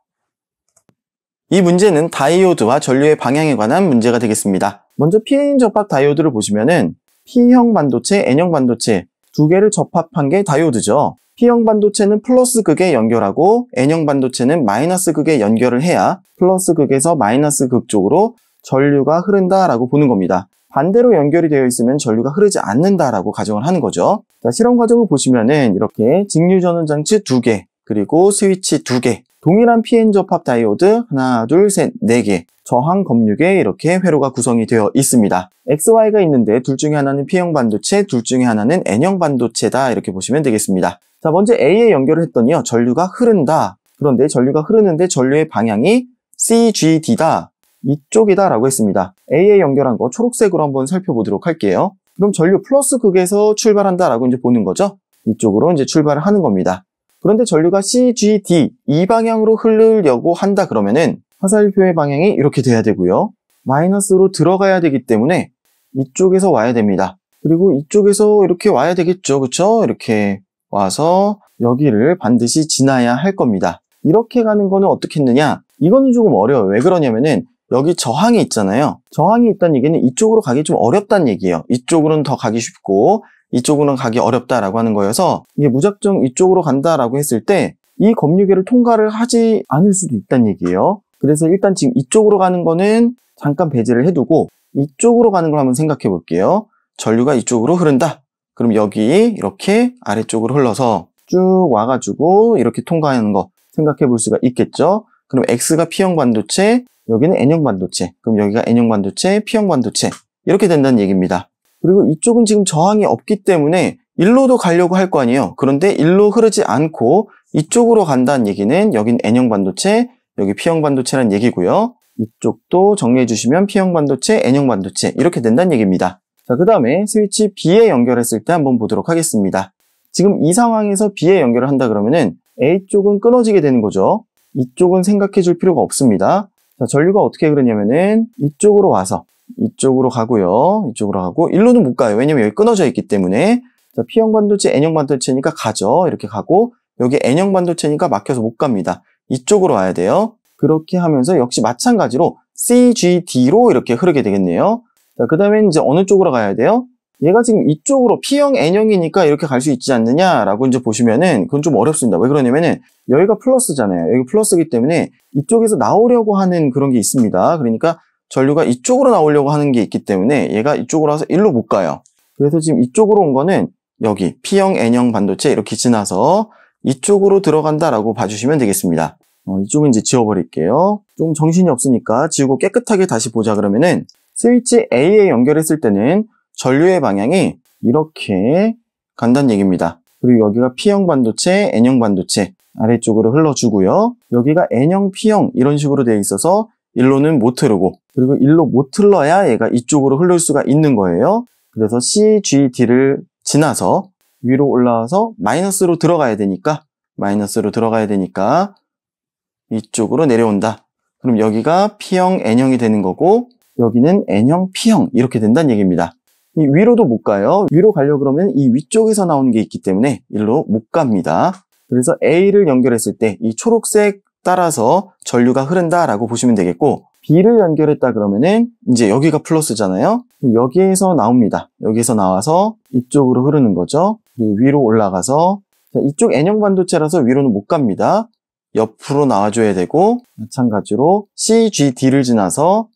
이 문제는 다이오드와 전류의 방향에 관한 문제가 되겠습니다. 먼저 P인 접합 다이오드를 보시면은 P형 반도체, N형 반도체 두 개를 접합한 게 다이오드죠. P형 반도체는 플러스 극에 연결하고 N형 반도체는 마이너스 극에 연결을 해야 플러스 극에서 마이너스 극 쪽으로 전류가 흐른다라고 보는 겁니다. 반대로 연결이 되어 있으면 전류가 흐르지 않는다라고 가정을 하는 거죠. 자, 실험 과정을 보시면은 이렇게 직류 전원 장치 2개, 그리고 스위치 2개, 동일한 PN 접합 다이오드 하나, 둘, 셋, 4개, 저항 검육에 이렇게 회로가 구성이 되어 있습니다. XY가 있는데 둘 중에 하나는 P형 반도체, 둘 중에 하나는 N형 반도체다 이렇게 보시면 되겠습니다. 자, 먼저 A에 연결을 했더니요. 전류가 흐른다. 그런데 전류가 흐르는데 전류의 방향이 CGD다. 이쪽이다 라고 했습니다. A에 연결한 거 초록색으로 한번 살펴보도록 할게요. 그럼 전류 플러스 극에서 출발한다 라고 이제 보는 거죠. 이쪽으로 이제 출발을 하는 겁니다. 그런데 전류가 CGD 이 방향으로 흐르려고 한다 그러면은 화살표의 방향이 이렇게 돼야 되고요. 마이너스로 들어가야 되기 때문에 이쪽에서 와야 됩니다. 그리고 이쪽에서 이렇게 와야 되겠죠. 그쵸? 이렇게 와서 여기를 반드시 지나야 할 겁니다. 이렇게 가는 거는 어떻게 했느냐? 이거는 조금 어려워요. 왜 그러냐면은 여기 저항이 있잖아요. 저항이 있다는 얘기는 이쪽으로 가기 좀 어렵다는 얘기예요. 이쪽으로는 더 가기 쉽고 이쪽으로는 가기 어렵다라고 하는 거여서 이게 무작정 이쪽으로 간다라고 했을 때 이 검유계를 통과를 하지 않을 수도 있다는 얘기예요. 그래서 일단 지금 이쪽으로 가는 거는 잠깐 배제를 해두고 이쪽으로 가는 걸 한번 생각해 볼게요. 전류가 이쪽으로 흐른다. 그럼 여기 이렇게 아래쪽으로 흘러서 쭉 와가지고 이렇게 통과하는 거 생각해 볼 수가 있겠죠. 그럼 X가 P형 반도체, 여기는 N형 반도체, 그럼 여기가 N형 반도체, P형 반도체 이렇게 된다는 얘기입니다. 그리고 이쪽은 지금 저항이 없기 때문에 일로도 가려고 할 거 아니에요. 그런데 일로 흐르지 않고 이쪽으로 간다는 얘기는 여긴 N형 반도체, 여기 P형 반도체라는 얘기고요. 이쪽도 정리해 주시면 P형 반도체, N형 반도체 이렇게 된다는 얘기입니다. 자, 그 다음에 스위치 B에 연결했을 때 한번 보도록 하겠습니다. 지금 이 상황에서 B에 연결을 한다 그러면은 A쪽은 끊어지게 되는 거죠. 이쪽은 생각해 줄 필요가 없습니다. 자, 전류가 어떻게 흐르냐면은 이쪽으로 와서 이쪽으로 가고요. 이쪽으로 가고 일로는 못 가요. 왜냐면 여기 끊어져 있기 때문에. 자, P형 반도체, N형 반도체니까 가죠. 이렇게 가고 여기 N형 반도체니까 막혀서 못 갑니다. 이쪽으로 와야 돼요. 그렇게 하면서 역시 마찬가지로 CGD로 이렇게 흐르게 되겠네요. 자, 그 다음에 이제 어느 쪽으로 가야 돼요? 얘가 지금 이쪽으로 P형, N형이니까 이렇게 갈 수 있지 않느냐라고 이제 보시면은 그건 좀 어렵습니다. 왜 그러냐면은 여기가 플러스잖아요. 여기 플러스이기 때문에 이쪽에서 나오려고 하는 그런 게 있습니다. 그러니까 전류가 이쪽으로 나오려고 하는 게 있기 때문에 얘가 이쪽으로 와서 일로 못 가요. 그래서 지금 이쪽으로 온 거는 여기 P형, N형 반도체 이렇게 지나서 이쪽으로 들어간다라고 봐주시면 되겠습니다. 이쪽은 이제 지워버릴게요. 좀 정신이 없으니까 지우고 깨끗하게 다시 보자 그러면은 스위치 A에 연결했을 때는 전류의 방향이 이렇게 간다는 얘기입니다. 그리고 여기가 P형 반도체, N형 반도체 아래쪽으로 흘러주고요. 여기가 N형, P형 이런 식으로 되어 있어서 일로는 못 흐르고, 그리고 일로 못 흘러야 얘가 이쪽으로 흐를 수가 있는 거예요. 그래서 CGD를 지나서 위로 올라와서 마이너스로 들어가야 되니까 이쪽으로 내려온다. 그럼 여기가 P형, N형이 되는 거고, 여기는 N형, P형 이렇게 된다는 얘기입니다. 이 위로도 못 가요. 위로 가려고 그러면 이 위쪽에서 나오는 게 있기 때문에 일로 못 갑니다. 그래서 A를 연결했을 때 이 초록색 따라서 전류가 흐른다라고 보시면 되겠고, B를 연결했다 그러면은 이제 여기가 플러스잖아요. 여기에서 나옵니다. 여기서 나와서 이쪽으로 흐르는 거죠. 그리고 위로 올라가서, 이쪽 N형 반도체라서 위로는 못 갑니다. 옆으로 나와줘야 되고, 마찬가지로 CGD를 지나서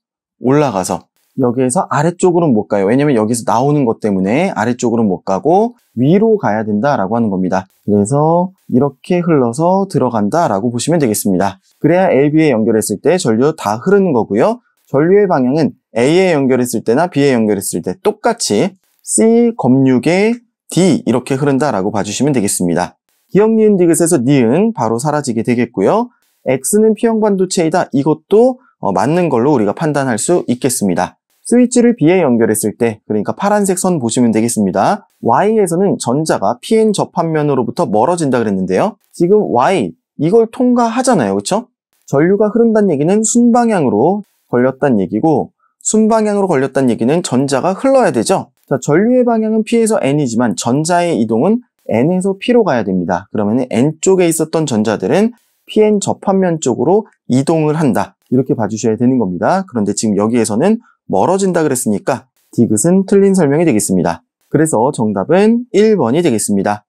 올라가서 여기에서 아래쪽으로는 못 가요. 왜냐면 여기서 나오는 것 때문에 아래쪽으로는 못 가고 위로 가야 된다라고 하는 겁니다. 그래서 이렇게 흘러서 들어간다라고 보시면 되겠습니다. 그래야 LB에 연결했을 때 전류 다 흐르는 거고요. 전류의 방향은 A에 연결했을 때나 B에 연결했을 때 똑같이 C, 검육에 D 이렇게 흐른다라고 봐주시면 되겠습니다. 기억 니은 디귿에서 니은 바로 사라지게 되겠고요. X는 P형 반도체이다. 이것도 맞는 걸로 우리가 판단할 수 있겠습니다. 스위치를 B에 연결했을 때, 그러니까 파란색 선 보시면 되겠습니다. Y에서는 전자가 PN 접합면으로부터 멀어진다 그랬는데요. 지금 Y, 이걸 통과하잖아요. 그렇죠? 전류가 흐른다는 얘기는 순방향으로 걸렸다는 얘기고, 순방향으로 걸렸다는 얘기는 전자가 흘러야 되죠. 자, 전류의 방향은 P에서 N이지만 전자의 이동은 N에서 P로 가야 됩니다. 그러면 N 쪽에 있었던 전자들은 PN 접합면 쪽으로 이동을 한다. 이렇게 봐주셔야 되는 겁니다. 그런데 지금 여기에서는 멀어진다 그랬으니까 디귿은 틀린 설명이 되겠습니다. 그래서 정답은 1번이 되겠습니다.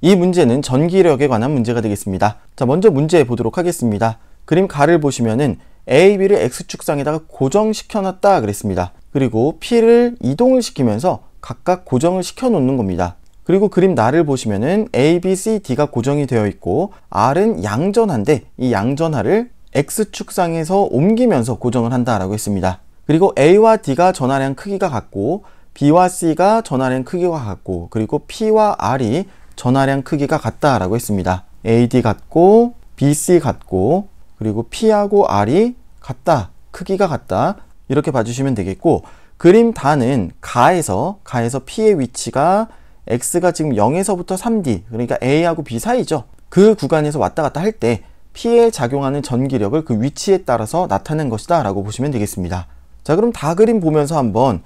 이 문제는 전기력에 관한 문제가 되겠습니다. 자, 먼저 문제 보도록 하겠습니다. 그림 가를 보시면은 A, B를 X축상에다가 고정시켜 놨다 그랬습니다. 그리고 P를 이동을 시키면서 각각 고정을 시켜 놓는 겁니다. 그리고 그림 나를 보시면은 A, B, C, D가 고정이 되어 있고 R은 양전하인데 이 양전하를 X축상에서 옮기면서 고정을 한다라고 했습니다. 그리고 A와 D가 전하량 크기가 같고 B와 C가 전하량 크기가 같고 그리고 P와 R이 전하량 크기가 같다라고 했습니다. AD 같고 BC 같고 그리고 P하고 R이 같다, 크기가 같다 이렇게 봐주시면 되겠고, 그림 다는 가에서 P의 위치가 X가 지금 0에서부터 3D, 그러니까 A하고 B 사이죠. 그 구간에서 왔다 갔다 할 때 P에 작용하는 전기력을 그 위치에 따라서 나타낸 것이다 라고 보시면 되겠습니다. 자, 그럼 다 그림 보면서 한번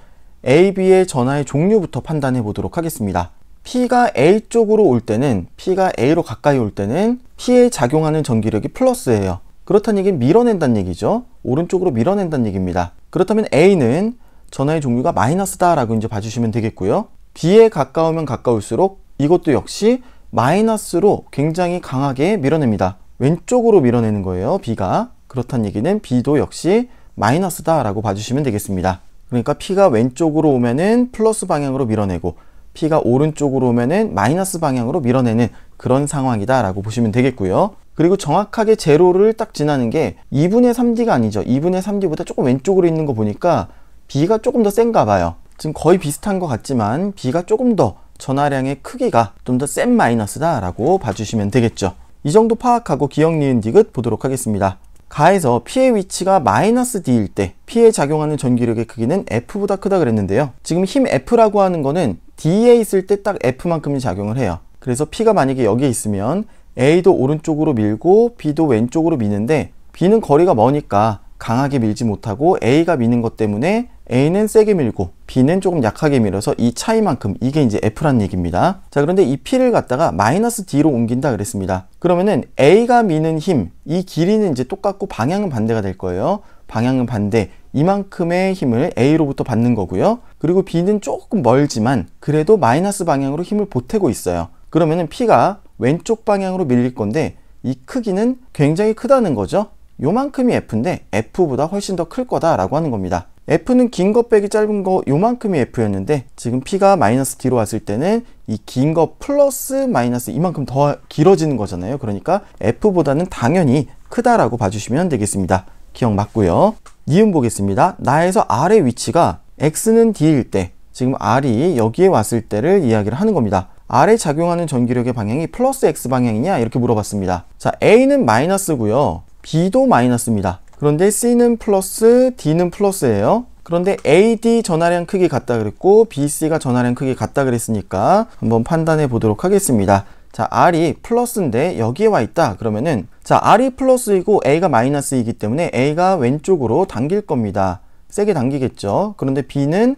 A, B의 전하의 종류부터 판단해 보도록 하겠습니다. P가 A 쪽으로 올 때는, P가 A로 가까이 올 때는 P에 작용하는 전기력이 플러스예요. 그렇다는 얘기는 밀어낸다는 얘기죠. 오른쪽으로 밀어낸다는 얘기입니다. 그렇다면 A는 전하의 종류가 마이너스다 라고 이제 봐주시면 되겠고요. B에 가까우면 가까울수록 이것도 역시 마이너스로 굉장히 강하게 밀어냅니다. 왼쪽으로 밀어내는 거예요, B가. 그렇다는 얘기는 B도 역시 마이너스다 라고 봐주시면 되겠습니다. 그러니까 P가 왼쪽으로 오면은 플러스 방향으로 밀어내고 P가 오른쪽으로 오면은 마이너스 방향으로 밀어내는 그런 상황이다 라고 보시면 되겠고요. 그리고 정확하게 제로를 딱 지나는 게 2분의 3D가 아니죠. 2분의 3D보다 조금 왼쪽으로 있는 거 보니까 B가 조금 더 센가 봐요. 지금 거의 비슷한 것 같지만 B가 조금 더 전하량의 크기가 좀 더 센 마이너스다 라고 봐주시면 되겠죠. 이 정도 파악하고 기억 니은 디귿 보도록 하겠습니다. 가에서 P의 위치가 마이너스 D일 때 P에 작용하는 전기력의 크기는 F보다 크다 그랬는데요. 지금 힘 F라고 하는 거는 D에 있을 때 딱 F만큼이 작용을 해요. 그래서 P가 만약에 여기에 있으면 A도 오른쪽으로 밀고 B도 왼쪽으로 미는데 B는 거리가 머니까 강하게 밀지 못하고 A가 미는 것 때문에 A는 세게 밀고 B는 조금 약하게 밀어서 이 차이만큼, 이게 이제 F란 얘기입니다. 자, 그런데 이 P를 갖다가 마이너스 D로 옮긴다 그랬습니다. 그러면은 A가 미는 힘, 이 길이는 이제 똑같고 방향은 반대가 될 거예요. 방향은 반대, 이만큼의 힘을 A로부터 받는 거고요. 그리고 B는 조금 멀지만 그래도 마이너스 방향으로 힘을 보태고 있어요. 그러면은 P가 왼쪽 방향으로 밀릴 건데 이 크기는 굉장히 크다는 거죠. 요만큼이 F인데 F보다 훨씬 더 클 거다라고 하는 겁니다. F는 긴 거 빼기 짧은 거 요만큼이 F였는데 지금 P가 마이너스 D로 왔을 때는 이 긴 거 플러스 마이너스 이만큼 더 길어지는 거잖아요. 그러니까 F보다는 당연히 크다라고 봐주시면 되겠습니다. 기억 맞고요. 니은 보겠습니다. 나에서 R의 위치가 X는 D일 때, 지금 R이 여기에 왔을 때를 이야기를 하는 겁니다. R에 작용하는 전기력의 방향이 플러스 X 방향이냐 이렇게 물어봤습니다. 자, A는 마이너스고요. B도 마이너스입니다. 그런데 C는 플러스, D는 플러스예요. 그런데 AD 전하량 크기 같다 그랬고 BC가 전하량 크기 같다 그랬으니까 한번 판단해 보도록 하겠습니다. 자, R이 플러스인데 여기에 와 있다 그러면은, 자, R이 플러스이고 A가 마이너스이기 때문에 A가 왼쪽으로 당길 겁니다. 세게 당기겠죠. 그런데 B는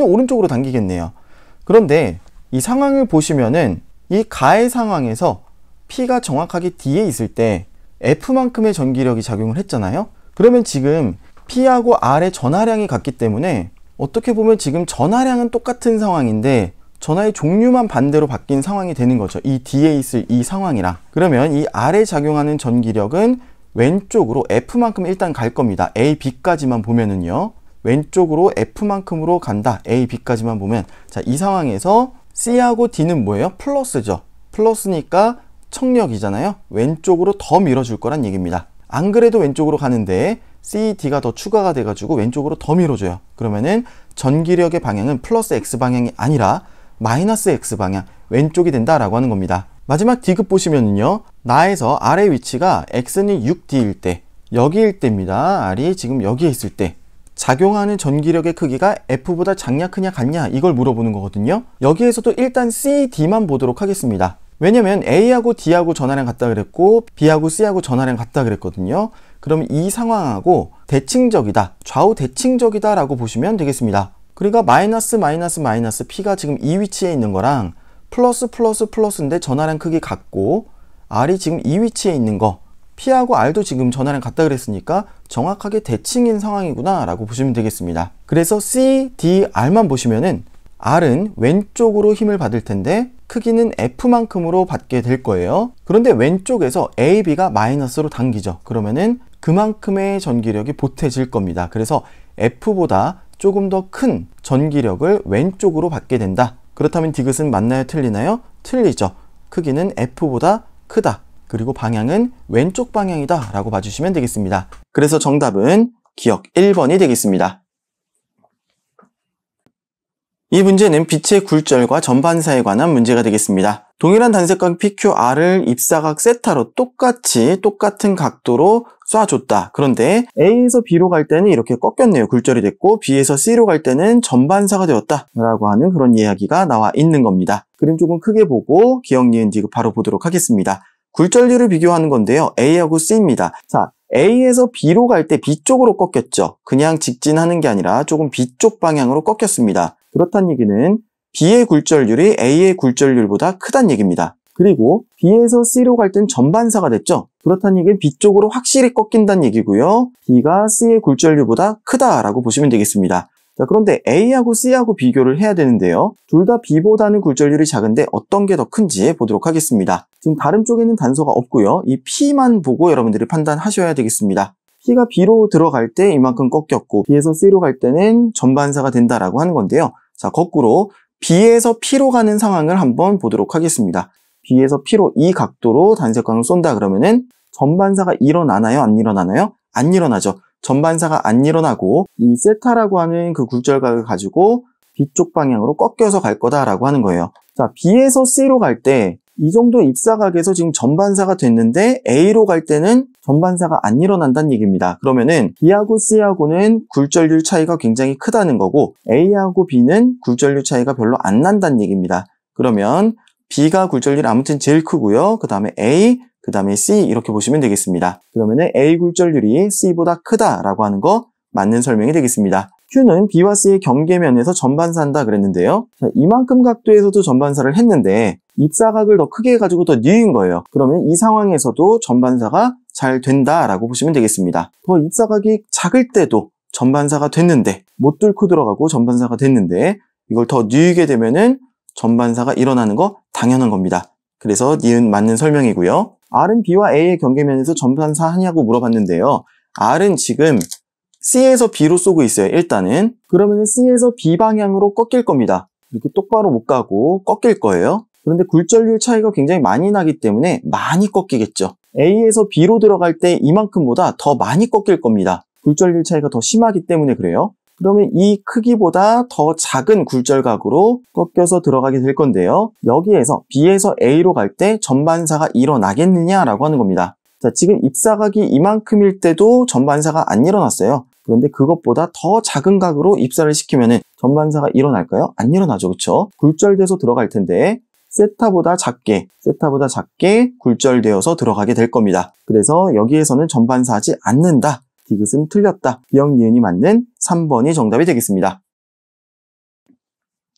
오른쪽으로 당기겠네요. 그런데 이 상황을 보시면은 이 가의 상황에서 P가 정확하게 D에 있을 때 F만큼의 전기력이 작용을 했잖아요. 그러면 지금 P하고 R의 전하량이 같기 때문에 어떻게 보면 지금 전하량은 똑같은 상황인데 전하의 종류만 반대로 바뀐 상황이 되는 거죠. 이 D에 있을 이 상황이랑. 그러면 이 R에 작용하는 전기력은 왼쪽으로 F만큼 일단 갈 겁니다. A, B까지만 보면은요. 왼쪽으로 F만큼으로 간다. A, B까지만 보면. 자, 이 상황에서 C하고 D는 뭐예요? 플러스죠. 플러스니까 청력이잖아요. 왼쪽으로 더 밀어줄 거란 얘기입니다. 안 그래도 왼쪽으로 가는데 C, D가 더 추가가 돼가지고 왼쪽으로 더 밀어줘요. 그러면은 전기력의 방향은 플러스 X 방향이 아니라 마이너스 X 방향, 왼쪽이 된다라고 하는 겁니다. 마지막 D급 보시면은요, 나에서 R의 위치가 X는 6D일 때, 여기일 때입니다. R이 지금 여기에 있을 때 작용하는 전기력의 크기가 F보다 작냐 크냐 같냐 이걸 물어보는 거거든요. 여기에서도 일단 C, D만 보도록 하겠습니다. 왜냐면 A하고 D하고 전하량 같다 그랬고 B하고 C하고 전하량 같다 그랬거든요. 그럼 이 상황하고 대칭적이다, 좌우 대칭적이다 라고 보시면 되겠습니다. 그러니까 마이너스 마이너스 마이너스 P가 지금 이 위치에 있는 거랑 플러스 플러스 플러스인데 전하량 크기 같고 R이 지금 이 위치에 있는 거, P하고 R도 지금 전하량 같다 그랬으니까 정확하게 대칭인 상황이구나 라고 보시면 되겠습니다. 그래서 C, D, R만 보시면은 R은 왼쪽으로 힘을 받을 텐데 크기는 F만큼으로 받게 될 거예요. 그런데 왼쪽에서 A, B가 마이너스로 당기죠. 그러면은 그만큼의 전기력이 보태질 겁니다. 그래서 F보다 조금 더 큰 전기력을 왼쪽으로 받게 된다. 그렇다면 디귿은 맞나요? 틀리나요? 틀리죠. 크기는 F보다 크다. 그리고 방향은 왼쪽 방향이다 라고 봐주시면 되겠습니다. 그래서 정답은 기억 1번이 되겠습니다. 이 문제는 빛의 굴절과 전반사에 관한 문제가 되겠습니다. 동일한 단색각 PQR을 입사각 세타로 똑같은 각도로 쏴줬다. 그런데 A에서 B로 갈 때는 이렇게 꺾였네요. 굴절이 됐고 B에서 C로 갈 때는 전반사가 되었다 라고 하는 그런 이야기가 나와 있는 겁니다. 그림 조금 크게 보고 기억, 니은, 디귿 바로 보도록 하겠습니다. 굴절률을 비교하는 건데요. A하고 C입니다. 자, A에서 B로 갈 때 B쪽으로 꺾였죠. 그냥 직진하는 게 아니라 조금 B쪽 방향으로 꺾였습니다. 그렇다는 얘기는 B의 굴절률이 A의 굴절률보다 크다는 얘기입니다. 그리고 B에서 C로 갈 땐 전반사가 됐죠. 그렇다는 얘기는 B쪽으로 확실히 꺾인다는 얘기고요. B가 C의 굴절률보다 크다라고 보시면 되겠습니다. 자, 그런데 A하고 C하고 비교를 해야 되는데요. 둘 다 B보다는 굴절률이 작은데 어떤 게 더 큰지 보도록 하겠습니다. 지금 다른 쪽에는 단서가 없고요. 이 P만 보고 여러분들이 판단하셔야 되겠습니다. P가 B로 들어갈 때 이만큼 꺾였고 B에서 C로 갈 때는 전반사가 된다라고 하는 건데요. 자, 거꾸로 B에서 P로 가는 상황을 한번 보도록 하겠습니다. B에서 P로 이 각도로 단색광을 쏜다 그러면은 전반사가 일어나나요? 안 일어나나요? 안 일어나죠. 전반사가 안 일어나고 이 세타라고 하는 그 굴절각을 가지고 B쪽 방향으로 꺾여서 갈 거다라고 하는 거예요. 자, B에서 C로 갈 때 이 정도 입사각에서 지금 전반사가 됐는데 A로 갈 때는 전반사가 안 일어난다는 얘기입니다. 그러면은 B하고 C하고는 굴절률 차이가 굉장히 크다는 거고 A하고 B는 굴절률 차이가 별로 안 난다는 얘기입니다. 그러면 B가 굴절률이 아무튼 제일 크고요. 그 다음에 A, 그 다음에 C 이렇게 보시면 되겠습니다. 그러면은 A 굴절률이 C보다 크다라고 하는 거 맞는 설명이 되겠습니다. Q는 B와 C의 경계면에서 전반사한다 그랬는데요. 자, 이만큼 각도에서도 전반사를 했는데 입사각을 더 크게 해가지고 더 뉘은 거예요. 그러면 이 상황에서도 전반사가 잘 된다라고 보시면 되겠습니다. 더 입사각이 작을 때도 전반사가 됐는데 못 뚫고 들어가고 전반사가 됐는데 이걸 더 뉘게 되면은 전반사가 일어나는 거 당연한 겁니다. 그래서 니은 맞는 설명이고요. R은 B와 A의 경계면에서 전반사 하냐고 물어봤는데요. R은 지금 C에서 B로 쏘고 있어요. 일단은 그러면 C에서 B 방향으로 꺾일 겁니다. 이렇게 똑바로 못 가고 꺾일 거예요. 그런데 굴절률 차이가 굉장히 많이 나기 때문에 많이 꺾이겠죠. A에서 B로 들어갈 때 이만큼보다 더 많이 꺾일 겁니다. 굴절률 차이가 더 심하기 때문에 그래요. 그러면 이 크기보다 더 작은 굴절각으로 꺾여서 들어가게 될 건데요. 여기에서 B에서 A로 갈 때 전반사가 일어나겠느냐라고 하는 겁니다. 자, 지금 입사각이 이만큼일 때도 전반사가 안 일어났어요. 그런데 그것보다 더 작은 각으로 입사를 시키면 전반사가 일어날까요? 안 일어나죠. 그렇죠? 굴절돼서 들어갈 텐데 세타보다 작게 굴절되어서 들어가게 될 겁니다. 그래서 여기에서는 전반사하지 않는다. 디귿은 틀렸다. 기억, 니은이 맞는 3번이 정답이 되겠습니다.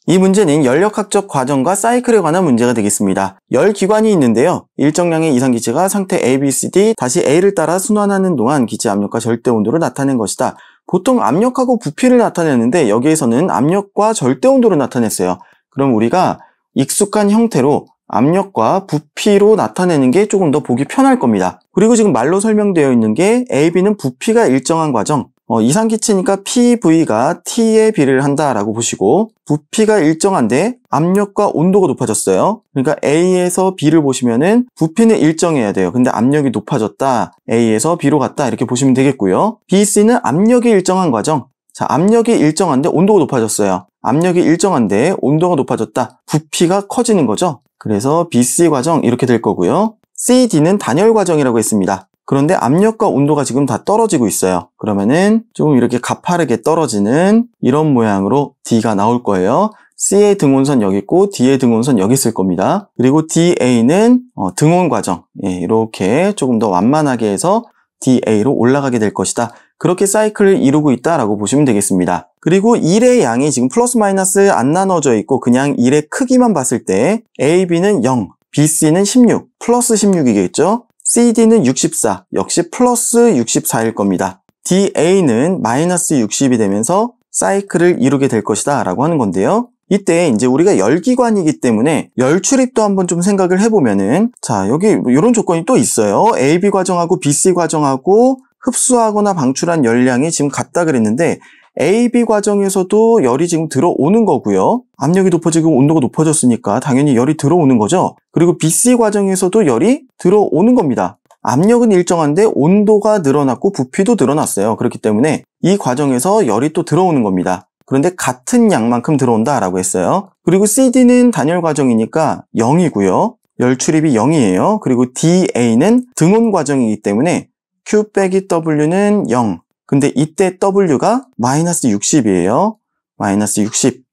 이 문제는 열역학적 과정과 사이클에 관한 문제가 되겠습니다. 열기관이 있는데요. 일정량의 이상기체가 상태 A, B, C, D 다시 A를 따라 순환하는 동안 기체 압력과 절대 온도를 나타낸 것이다. 보통 압력하고 부피를 나타내는데 여기에서는 압력과 절대 온도를 나타냈어요. 그럼 우리가 익숙한 형태로 압력과 부피로 나타내는 게 조금 더 보기 편할 겁니다. 그리고 지금 말로 설명되어 있는 게 A, B는 부피가 일정한 과정, 이상기체니까 PV가 T에 비례를 한다라고 보시고, 부피가 일정한데 압력과 온도가 높아졌어요. 그러니까 A에서 B를 보시면은 부피는 일정해야 돼요. 근데 압력이 높아졌다. A에서 B로 갔다. 이렇게 보시면 되겠고요. B, C는 압력이 일정한 과정. 자, 압력이 일정한데 온도가 높아졌어요. 압력이 일정한데 온도가 높아졌다. 부피가 커지는 거죠. 그래서 BC 과정 이렇게 될 거고요. CD는 단열 과정이라고 했습니다. 그런데 압력과 온도가 지금 다 떨어지고 있어요. 그러면은 조금 이렇게 가파르게 떨어지는 이런 모양으로 D가 나올 거예요. C의 등온선 여기 있고 D의 등온선 여기 있을 겁니다. 그리고 DA는 등온 과정, 이렇게 조금 더 완만하게 해서 DA로 올라가게 될 것이다. 그렇게 사이클을 이루고 있다라고 보시면 되겠습니다. 그리고 1의 양이 지금 플러스 마이너스 안 나눠져 있고 그냥 1의 크기만 봤을 때 A, B는 0, B, C는 16, 플러스 16이겠죠? CD는 64, 역시 플러스 64일 겁니다. DA는 마이너스 60이 되면서 사이클을 이루게 될 것이다 라고 하는 건데요. 이때 이제 우리가 열기관이기 때문에 열 출입도 한번 좀 생각을 해보면은, 자, 여기 이런 조건이 또 있어요. AB 과정하고 BC 과정하고 흡수하거나 방출한 열량이 지금 같다 그랬는데 AB 과정에서도 열이 지금 들어오는 거고요. 압력이 높아지고 온도가 높아졌으니까 당연히 열이 들어오는 거죠. 그리고 BC 과정에서도 열이 들어오는 겁니다. 압력은 일정한데 온도가 늘어났고 부피도 늘어났어요. 그렇기 때문에 이 과정에서 열이 또 들어오는 겁니다. 그런데 같은 양만큼 들어온다라고 했어요. 그리고 CD는 단열 과정이니까 0이고요. 열 출입이 0이에요. 그리고 DA는 등온 과정이기 때문에 Q 빼기 W는 0. 근데 이때 W가 마이너스 60이에요. 마이너스 60.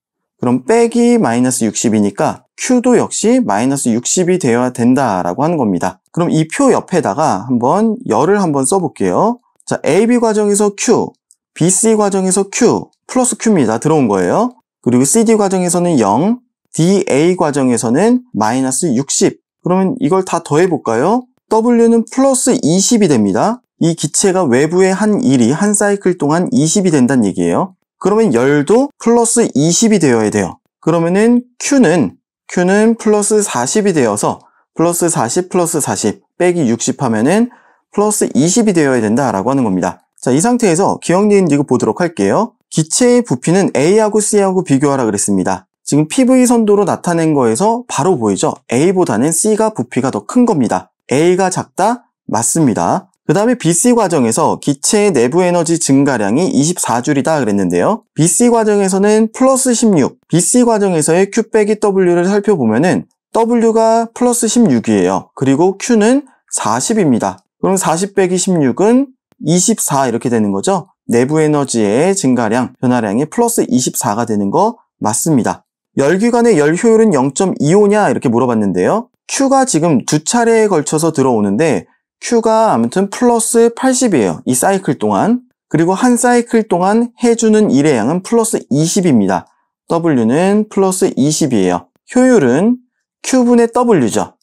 그럼 빼기 마이너스 60이니까 Q도 역시 마이너스 60이 되어야 된다라고 하는 겁니다. 그럼 이 표 옆에다가 한번 열을 한번 써볼게요. 자, AB 과정에서 Q, BC 과정에서 Q, 플러스 Q입니다. 들어온 거예요. 그리고 CD 과정에서는 0, DA 과정에서는 마이너스 60. 그러면 이걸 다 더해볼까요? W는 플러스 20이 됩니다. 이 기체가 외부의 한 일이 한 사이클 동안 20이 된다는 얘기예요. 그러면 열도 플러스 20이 되어야 돼요. 그러면은 Q는 플러스 40이 되어서 플러스 40 플러스 40 빼기 60 하면은 플러스 20이 되어야 된다라고 하는 겁니다. 자, 이 상태에서 기억, 니은, 디귿 보도록 할게요. 기체의 부피는 A하고 C하고 비교하라 그랬습니다. 지금 PV 선도로 나타낸 거에서 바로 보이죠? A보다는 C가 부피가 더 큰 겁니다. A가 작다? 맞습니다. 그 다음에 BC 과정에서 기체의 내부 에너지 증가량이 24줄이다 그랬는데요. BC 과정에서는 플러스 16, BC 과정에서의 Q 빼기 W를 살펴보면은 W가 플러스 16이에요. 그리고 Q는 40입니다. 그럼 40 빼기 16은 24 이렇게 되는 거죠. 내부 에너지의 증가량, 변화량이 플러스 24가 되는 거 맞습니다. 열기관의 열 효율은 0.25냐 이렇게 물어봤는데요. Q가 지금 두 차례에 걸쳐서 들어오는데 Q가 아무튼 플러스 80이에요. 이 사이클 동안. 그리고 한 사이클 동안 해주는 일의 양은 플러스 20입니다. W는 플러스 20이에요. 효율은 Q분의 W죠.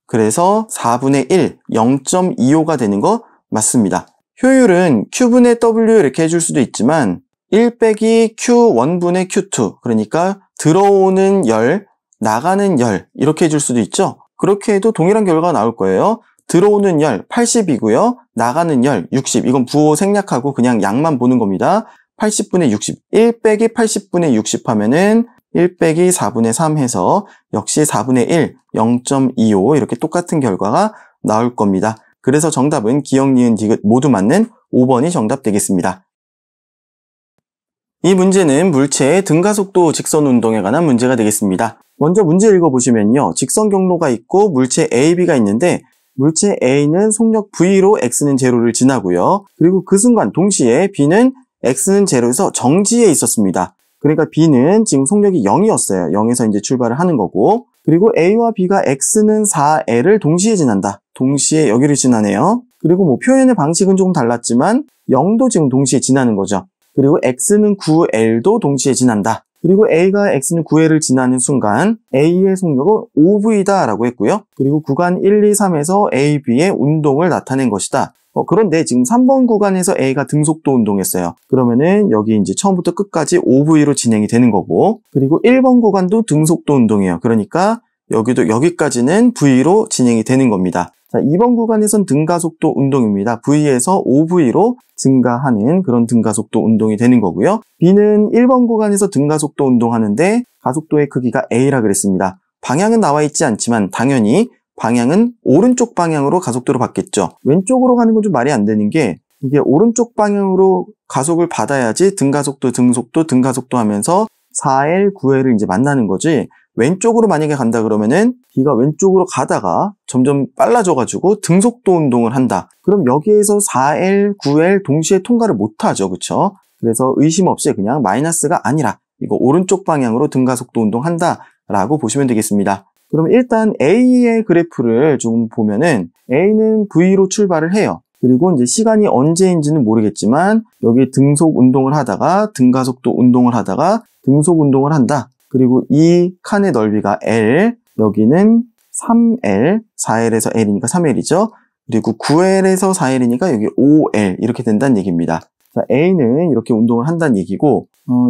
그래서 4분의 1, 0.25가 되는 거 맞습니다. 효율은 Q분의 W 이렇게 해줄 수도 있지만 1 빼기 Q1분의 Q2, 그러니까 들어오는 열, 나가는 열 이렇게 해줄 수도 있죠. 그렇게 해도 동일한 결과가 나올 거예요. 들어오는 열 80이고요. 나가는 열 60. 이건 부호 생략하고 그냥 양만 보는 겁니다. 80분의 60. 1 빼기 80분의 60 하면은 1 빼기 4분의 3 해서 역시 4분의 1, 0.25 이렇게 똑같은 결과가 나올 겁니다. 그래서 정답은 기억, 니은, 디귿 모두 맞는 5번이 정답 되겠습니다. 이 문제는 물체의 등가속도 직선 운동에 관한 문제가 되겠습니다. 먼저 문제 읽어보시면요. 직선 경로가 있고 물체 A, B가 있는데 물체 A는 속력 V로 X는 제로를 지나고요. 그리고 그 순간 동시에 B는 X는 제로에서 정지해 있었습니다. 그러니까 B는 지금 속력이 0이었어요. 0에서 이제 출발을 하는 거고, 그리고 A와 B가 X는 4L을 동시에 지난다. 동시에 여기를 지나네요. 그리고 뭐 표현의 방식은 조금 달랐지만 0도 지금 동시에 지나는 거죠. 그리고 X는 9L도 동시에 지난다. 그리고 A가 X는 9L을 지나는 순간 A의 속력은 5V다 라고 했고요. 그리고 구간 1, 2, 3에서 A, B의 운동을 나타낸 것이다. 그런데 지금 3번 구간에서 A가 등속도 운동했어요. 그러면은 여기 이제 처음부터 끝까지 5V로 진행이 되는 거고, 그리고 1번 구간도 등속도 운동이에요. 그러니까 여기도 여기까지는 V로 진행이 되는 겁니다. 자, 2번 구간에선 등가속도 운동입니다. V에서 5V로 증가하는 그런 등가속도 운동이 되는 거고요. B는 1번 구간에서 등가속도 운동하는데 가속도의 크기가 A라 그랬습니다. 방향은 나와 있지 않지만 당연히 방향은 오른쪽 방향으로 가속도를 받겠죠. 왼쪽으로 가는 건 좀 말이 안 되는 게, 이게 오른쪽 방향으로 가속을 받아야지 등가속도, 등가속도 하면서 4L, 9L을 이제 만나는 거지, 왼쪽으로 만약에 간다 그러면은 B가 왼쪽으로 가다가 점점 빨라져가지고 등속도 운동을 한다. 그럼 여기에서 4L, 9L 동시에 통과를 못하죠. 그쵸? 그래서 의심 없이 그냥 마이너스가 아니라 이거 오른쪽 방향으로 등가속도 운동한다 라고 보시면 되겠습니다. 그럼 일단 A의 그래프를 좀 보면은 A는 V로 출발을 해요. 그리고 이제 시간이 언제인지는 모르겠지만 여기 등속 운동을 하다가 등가속도 운동을 하다가 등속 운동을 한다. 그리고 이 칸의 넓이가 L, 여기는 3L, 4L에서 L이니까 3L이죠. 그리고 9L에서 4L이니까 여기 5L 이렇게 된다는 얘기입니다. 자, A는 이렇게 운동을 한다는 얘기고,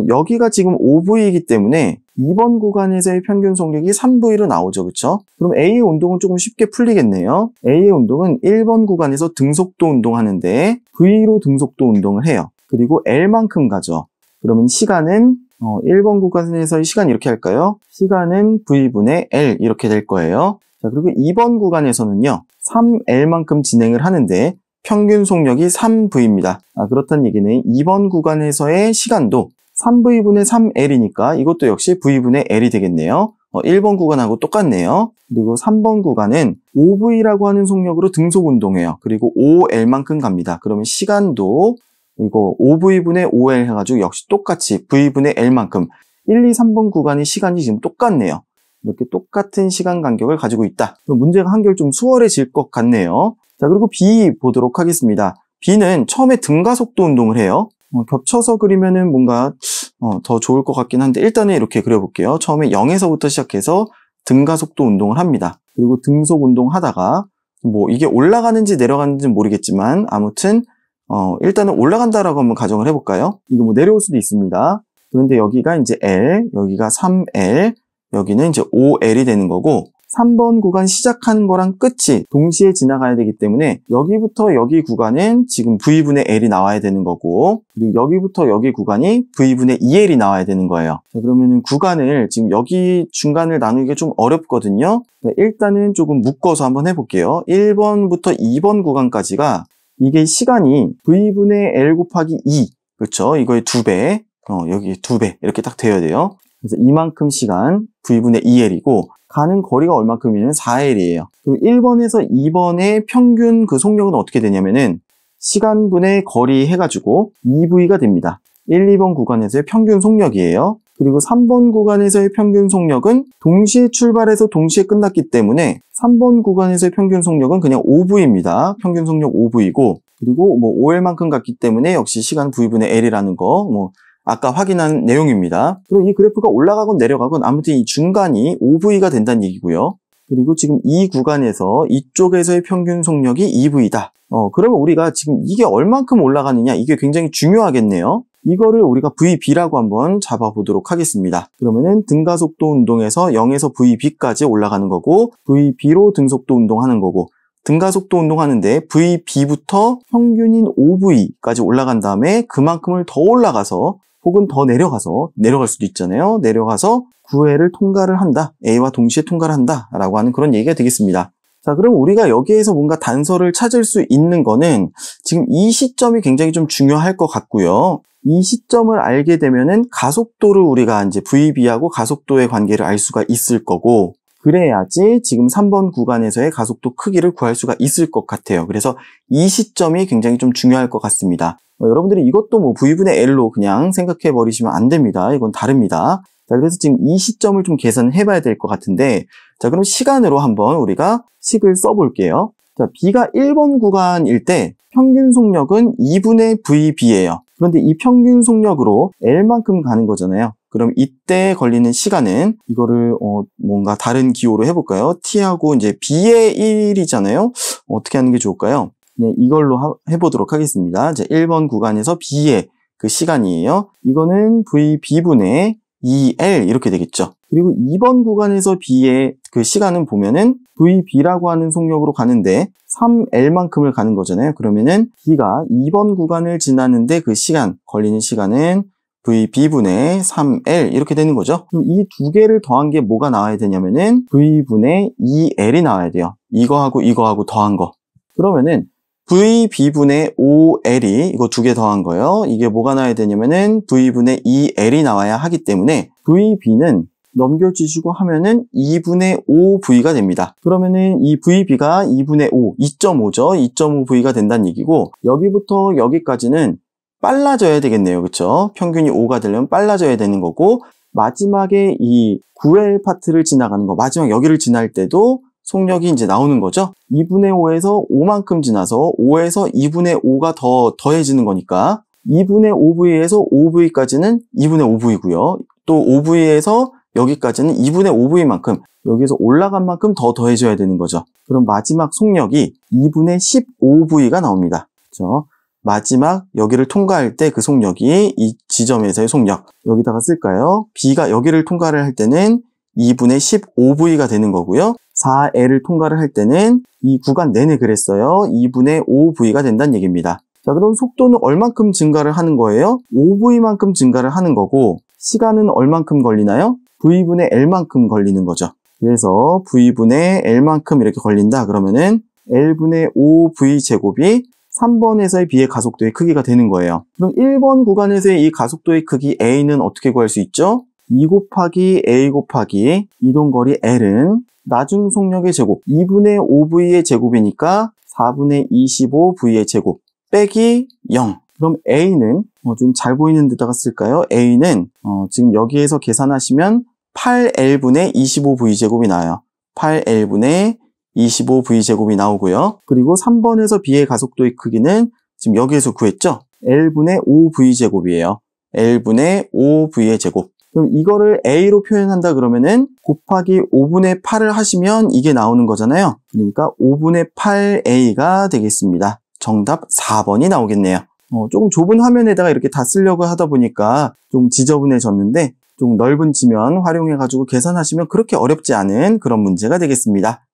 여기가 지금 5V이기 때문에 2번 구간에서의 평균 속력이 3V로 나오죠. 그쵸? 그럼 A의 운동은 조금 쉽게 풀리겠네요. A의 운동은 1번 구간에서 등속도 운동하는데 V로 등속도 운동을 해요. 그리고 L만큼 가죠. 그러면 시간은 1번 구간에서의 시간 이렇게 할까요? 시간은 V분의 L 이렇게 될 거예요. 자, 그리고 2번 구간에서는요, 3L만큼 진행을 하는데 평균 속력이 3V입니다. 그렇다는 얘기는 2번 구간에서의 시간도 3V분의 3L이니까 이것도 역시 V분의 L이 되겠네요. 1번 구간하고 똑같네요. 그리고 3번 구간은 5V라고 하는 속력으로 등속 운동해요. 그리고 5L만큼 갑니다. 그러면 시간도 이거 5V분의 5L 해가지고 역시 똑같이 V분의 L만큼 1, 2, 3번 구간의 시간이 지금 똑같네요. 이렇게 똑같은 시간 간격을 가지고 있다. 그럼 문제가 한결 좀 수월해질 것 같네요. 자, 그리고 B 보도록 하겠습니다. B는 처음에 등가속도 운동을 해요. 겹쳐서 그리면은 뭔가 더 좋을 것 같긴 한데 일단은 이렇게 그려볼게요. 처음에 0에서부터 시작해서 등가속도 운동을 합니다. 그리고 등속 운동 하다가 뭐 이게 올라가는지 내려가는지는 모르겠지만 아무튼 일단은 올라간다라고 한번 가정을 해볼까요? 이거 뭐 내려올 수도 있습니다. 그런데 여기가 이제 L, 여기가 3L, 여기는 이제 5L이 되는 거고, 3번 구간 시작하는 거랑 끝이 동시에 지나가야 되기 때문에 여기부터 여기 구간은 지금 V분의 L이 나와야 되는 거고, 그리고 여기부터 여기 구간이 V분의 2L이 나와야 되는 거예요. 자, 그러면은 구간을 지금 여기 중간을 나누기가 좀 어렵거든요. 일단은 조금 묶어서 한번 해볼게요. 1번부터 2번 구간까지가 이게 시간이 V분의 L 곱하기 2, 그렇죠? 이거의 2배, 여기 2배 이렇게 딱 돼야 돼요. 그래서 이만큼 시간 V분의 2L이고 가는 거리가 얼마큼이면 4L이에요. 그리고 1번에서 2번의 평균 그 속력은 어떻게 되냐면은 시간분의 거리 해가지고 2V가 됩니다. 1, 2번 구간에서의 평균 속력이에요. 그리고 3번 구간에서의 평균 속력은 동시에 출발해서 동시에 끝났기 때문에 3번 구간에서의 평균 속력은 그냥 5V입니다. 평균 속력 5V고, 그리고 뭐 5L만큼 갔기 때문에 역시 시간 V분의 L이라는 거 아까 확인한 내용입니다. 그리고 이 그래프가 올라가건 내려가건 아무튼 이 중간이 5V가 된다는 얘기고요. 그리고 지금 이 구간에서 이쪽에서의 평균 속력이 2V다. 그러면 우리가 지금 이게 얼만큼 올라가느냐, 이게 굉장히 중요하겠네요. 이거를 우리가 VB라고 한번 잡아보도록 하겠습니다. 그러면은 등가속도 운동에서 0에서 VB까지 올라가는 거고, VB로 등속도 운동하는 거고, 등가속도 운동하는데 VB부터 평균인 5V까지 올라간 다음에 그만큼을 더 올라가서 혹은 더 내려갈 수도 있잖아요. 내려가서 9L을 통과를 한다. A와 동시에 통과를 한다. 라고 하는 그런 얘기가 되겠습니다. 자, 그럼 우리가 여기에서 뭔가 단서를 찾을 수 있는 거는 지금 이 시점이 굉장히 좀 중요할 것 같고요. 이 시점을 알게 되면은 가속도를 우리가 이제 VB하고 가속도의 관계를 알 수가 있을 거고, 그래야지 지금 3번 구간에서의 가속도 크기를 구할 수가 있을 것 같아요. 그래서 이 시점이 굉장히 좀 중요할 것 같습니다. 여러분들이 이것도 뭐 V분의 L로 그냥 생각해 버리시면 안 됩니다. 이건 다릅니다. 자, 그래서 지금 이 시점을 좀 계산해 봐야 될 것 같은데, 자, 그럼 시간으로 한번 우리가 식을 써볼게요. 자, B가 1번 구간일 때 평균 속력은 2분의 VB예요. 그런데 이 평균 속력으로 L만큼 가는 거잖아요. 그럼 이때 걸리는 시간은 이거를 뭔가 다른 기호로 해볼까요? T하고 이제 B의 1이잖아요. 어떻게 하는 게 좋을까요? 네, 이걸로 해보도록 하겠습니다. 이제 1번 구간에서 B의 그 시간이에요. 이거는 VB분의 2L 이렇게 되겠죠. 그리고 2번 구간에서 B의 그 시간은 보면은 VB라고 하는 속력으로 가는데 3L만큼을 가는 거잖아요. 그러면은 B가 2번 구간을 지나는데 그 시간, 걸리는 시간은 VB분의 3L 이렇게 되는 거죠. 그럼 이 두 개를 더한 게 뭐가 나와야 되냐면은 V분의 2L이 나와야 돼요. 이거하고 더한 거. 그러면은 VB분의 5L이 이거 두 개 더한 거예요. 이게 뭐가 나와야 되냐면은 V분의 2L이 나와야 하기 때문에 VB는 넘겨주시고 하면은 2분의 5V가 됩니다. 그러면은 이 VB가 2분의 5, 2.5죠. 2.5V가 된다는 얘기고, 여기부터 여기까지는 빨라져야 되겠네요. 그쵸? 평균이 5가 되려면 빨라져야 되는 거고, 마지막에 이 9L 파트를 지나가는 거, 마지막 여기를 지날 때도 속력이 이제 나오는 거죠. 2분의 5에서 5만큼 지나서 5에서 2분의 5가 더해지는 거니까 2분의 5V에서 5V까지는 2분의 5V고요. 또 5V에서 여기까지는 2분의 5V만큼, 여기서 올라간 만큼 더 더해져야 되는 거죠. 그럼 마지막 속력이 2분의 15V가 나옵니다. 그렇죠? 마지막 여기를 통과할 때 그 속력이 이 지점에서의 속력, 여기다가 쓸까요? B가 여기를 통과를 할 때는 2분의 15V가 되는 거고요. 4L을 통과를 할 때는 이 구간 내내 그랬어요. 2분의 5V가 된다는 얘기입니다. 자, 그럼 속도는 얼만큼 증가를 하는 거예요? 5V만큼 증가를 하는 거고, 시간은 얼만큼 걸리나요? V분의 L만큼 걸리는 거죠. 그래서 V분의 L만큼 이렇게 걸린다. 그러면은 L분의 5V 제곱이 3번에서의 B의 가속도의 크기가 되는 거예요. 그럼 1번 구간에서의 이 가속도의 크기 A는 어떻게 구할 수 있죠? 2 곱하기 A 곱하기 이동거리 L은 나중 속력의 제곱, 2분의 5V의 제곱이니까 4분의 25V의 제곱 빼기 0. 그럼 A는 좀 잘 보이는 데다가 쓸까요? A는 지금 여기에서 계산하시면 8L분의 25V제곱이 나와요. 8L분의 25V제곱이 나오고요. 그리고 3번에서 B의 가속도의 크기는 지금 여기에서 구했죠? L분의 5V제곱이에요. L분의 5V의 제곱. 그럼 이거를 A로 표현한다 그러면은 곱하기 5분의 8을 하시면 이게 나오는 거잖아요. 그러니까 5분의 8A가 되겠습니다. 정답 4번이 나오겠네요. 조금 좁은 화면에다가 이렇게 다 쓰려고 하다 보니까 좀 지저분해졌는데, 좀 넓은 지면 활용해가지고 계산하시면 그렇게 어렵지 않은 그런 문제가 되겠습니다.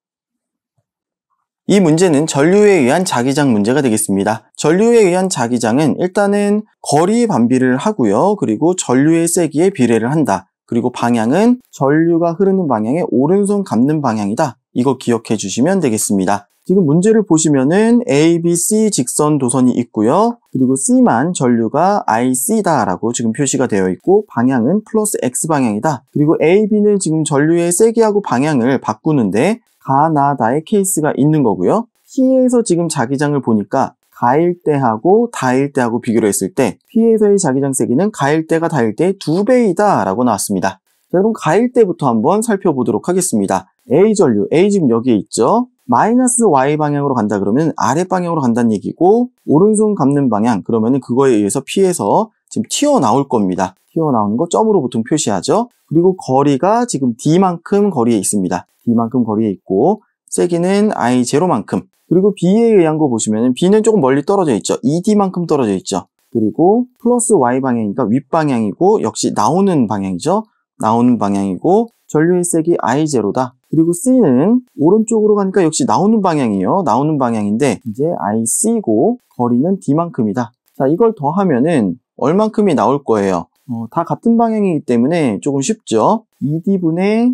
이 문제는 전류에 의한 자기장 문제가 되겠습니다. 전류에 의한 자기장은 일단은 거리 반비를 하고요. 그리고 전류의 세기에 비례를 한다. 그리고 방향은 전류가 흐르는 방향의 오른손 감는 방향이다. 이거 기억해 주시면 되겠습니다. 지금 문제를 보시면은 A, B, C 직선 도선이 있고요. 그리고 C만 전류가 IC다라고 지금 표시가 되어 있고, 방향은 플러스 X 방향이다. 그리고 A, B는 지금 전류의 세기하고 방향을 바꾸는데 가나다의 케이스가 있는 거고요. P에서 지금 자기장을 보니까 가일 때하고 다일 때하고 비교를 했을 때 P에서의 자기장 세기는 가일 때가 다일 때의 2배이다 라고 나왔습니다. 자, 그럼 가일 때부터 한번 살펴보도록 하겠습니다. A 전류, A 지금 여기에 있죠. 마이너스 Y 방향으로 간다 그러면 아래 방향으로 간다는 얘기고, 오른손 감는 방향 그러면 그거에 의해서 P에서 지금 튀어나올 겁니다. 튀어나오는 거 점으로 보통 표시하죠. 그리고 거리가 지금 D만큼 거리에 있습니다. D만큼 거리에 있고, 세기는 I0만큼. 그리고 B에 의한 거 보시면 B는 조금 멀리 떨어져 있죠. ED만큼 떨어져 있죠. 그리고 플러스 Y 방향이니까 윗방향이고, 역시 나오는 방향이죠. 나오는 방향이고, 전류의 세기 I0다. 그리고 C는 오른쪽으로 가니까 역시 나오는 방향이에요. 나오는 방향인데 이제 IC고 거리는 D만큼이다. 자, 이걸 더하면은 얼만큼이 나올 거예요? 다 같은 방향이기 때문에 조금 쉽죠. 2D분의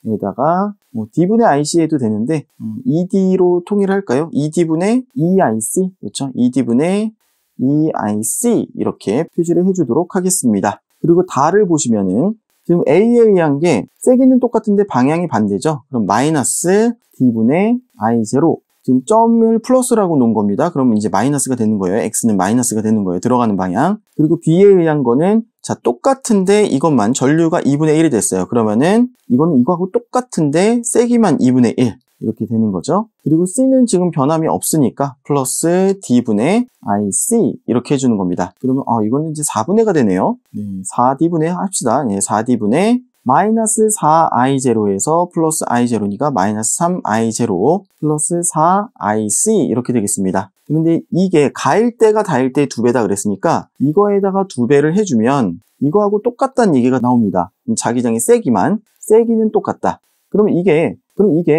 3I0에다가 D분의 IC 해도 되는데 2D로 통일할까요? 2D분의 2IC, 그렇죠? 2D분의 EIC 이렇게 표시를 해주도록 하겠습니다. 그리고 다를 보시면은 지금 A에 의한 게 세기는 똑같은데 방향이 반대죠. 그럼 마이너스 D분의 I0 지금 점을 플러스라고 놓은 겁니다. 그러면 이제 마이너스가 되는 거예요. X는 마이너스가 되는 거예요. 들어가는 방향. 그리고 B에 의한 거는 자 똑같은데 이것만 전류가 2분의 1이 됐어요. 그러면은 이거는 이거하고 똑같은데 세기만 2분의 1 이렇게 되는 거죠. 그리고 C는 지금 변함이 없으니까 플러스 D분의 IC 이렇게 해주는 겁니다. 그러면 이거는 이제 4분의가 되네요. 4D분의 합시다. 4D분의 마이너스 4I0에서 플러스 I0니까 마이너스 3I0 플러스 4IC 이렇게 되겠습니다. 근데 이게 가일 때가 다일 때 2배다 그랬으니까 이거에다가 2배를 해주면 이거하고 똑같다는 얘기가 나옵니다. 자기장의 세기는 똑같다. 그럼 이게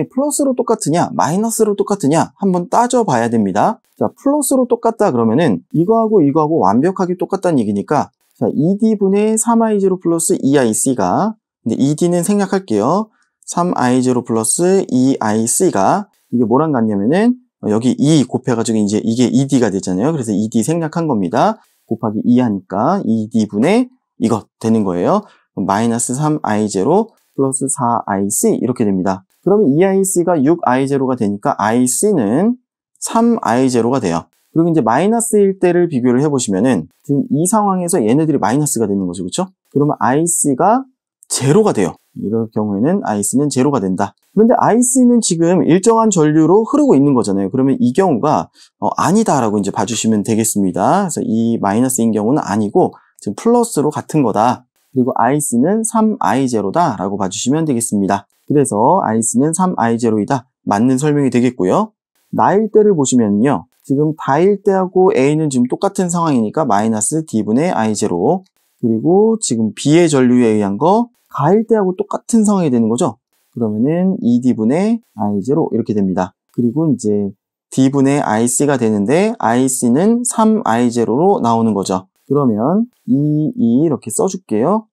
플러스로 똑같으냐 마이너스로 똑같으냐 한번 따져봐야 됩니다. 자, 플러스로 똑같다 그러면은 이거하고 완벽하게 똑같다는 얘기니까 자, ED분의 3I0 플러스 EIC가 근데 ED는 생략할게요. 3I0 플러스 EIC가 이게 뭐랑 같냐면은 여기 2 곱해가지고 이제 이게 ED가 됐잖아요. 그래서 ED 생략한 겁니다. 곱하기 2 하니까 ED분의 이거 되는 거예요. 마이너스 3I0 플러스 4IC 이렇게 됩니다. 그러면 EIC가 6I0가 되니까 IC는 3I0가 돼요. 그리고 이제 마이너스일 때를 비교를 해보시면은 지금 이 상황에서 얘네들이 마이너스가 되는 거죠. 그렇죠? 그러면 IC가 제로가 돼요. 이럴 경우에는 IC는 제로가 된다. 그런데 IC는 지금 일정한 전류로 흐르고 있는 거잖아요. 그러면 이 경우가 아니다라고 이제 봐주시면 되겠습니다. 그래서 이 마이너스인 경우는 아니고 지금 플러스로 같은 거다. 그리고 IC는 3I0다 라고 봐주시면 되겠습니다. 그래서 IC는 3I0이다. 맞는 설명이 되겠고요. 나일 때를 보시면요. 지금 다일 때하고 A는 지금 똑같은 상황이니까 마이너스 D분의 I0 그리고 지금 B의 전류에 의한 거 가일 때하고 똑같은 상황이 되는 거죠. 그러면은 ED분의 I0 이렇게 됩니다. 그리고 이제 D분의 IC가 되는데 IC는 3I0로 나오는 거죠. 그러면 이렇게 써줄게요.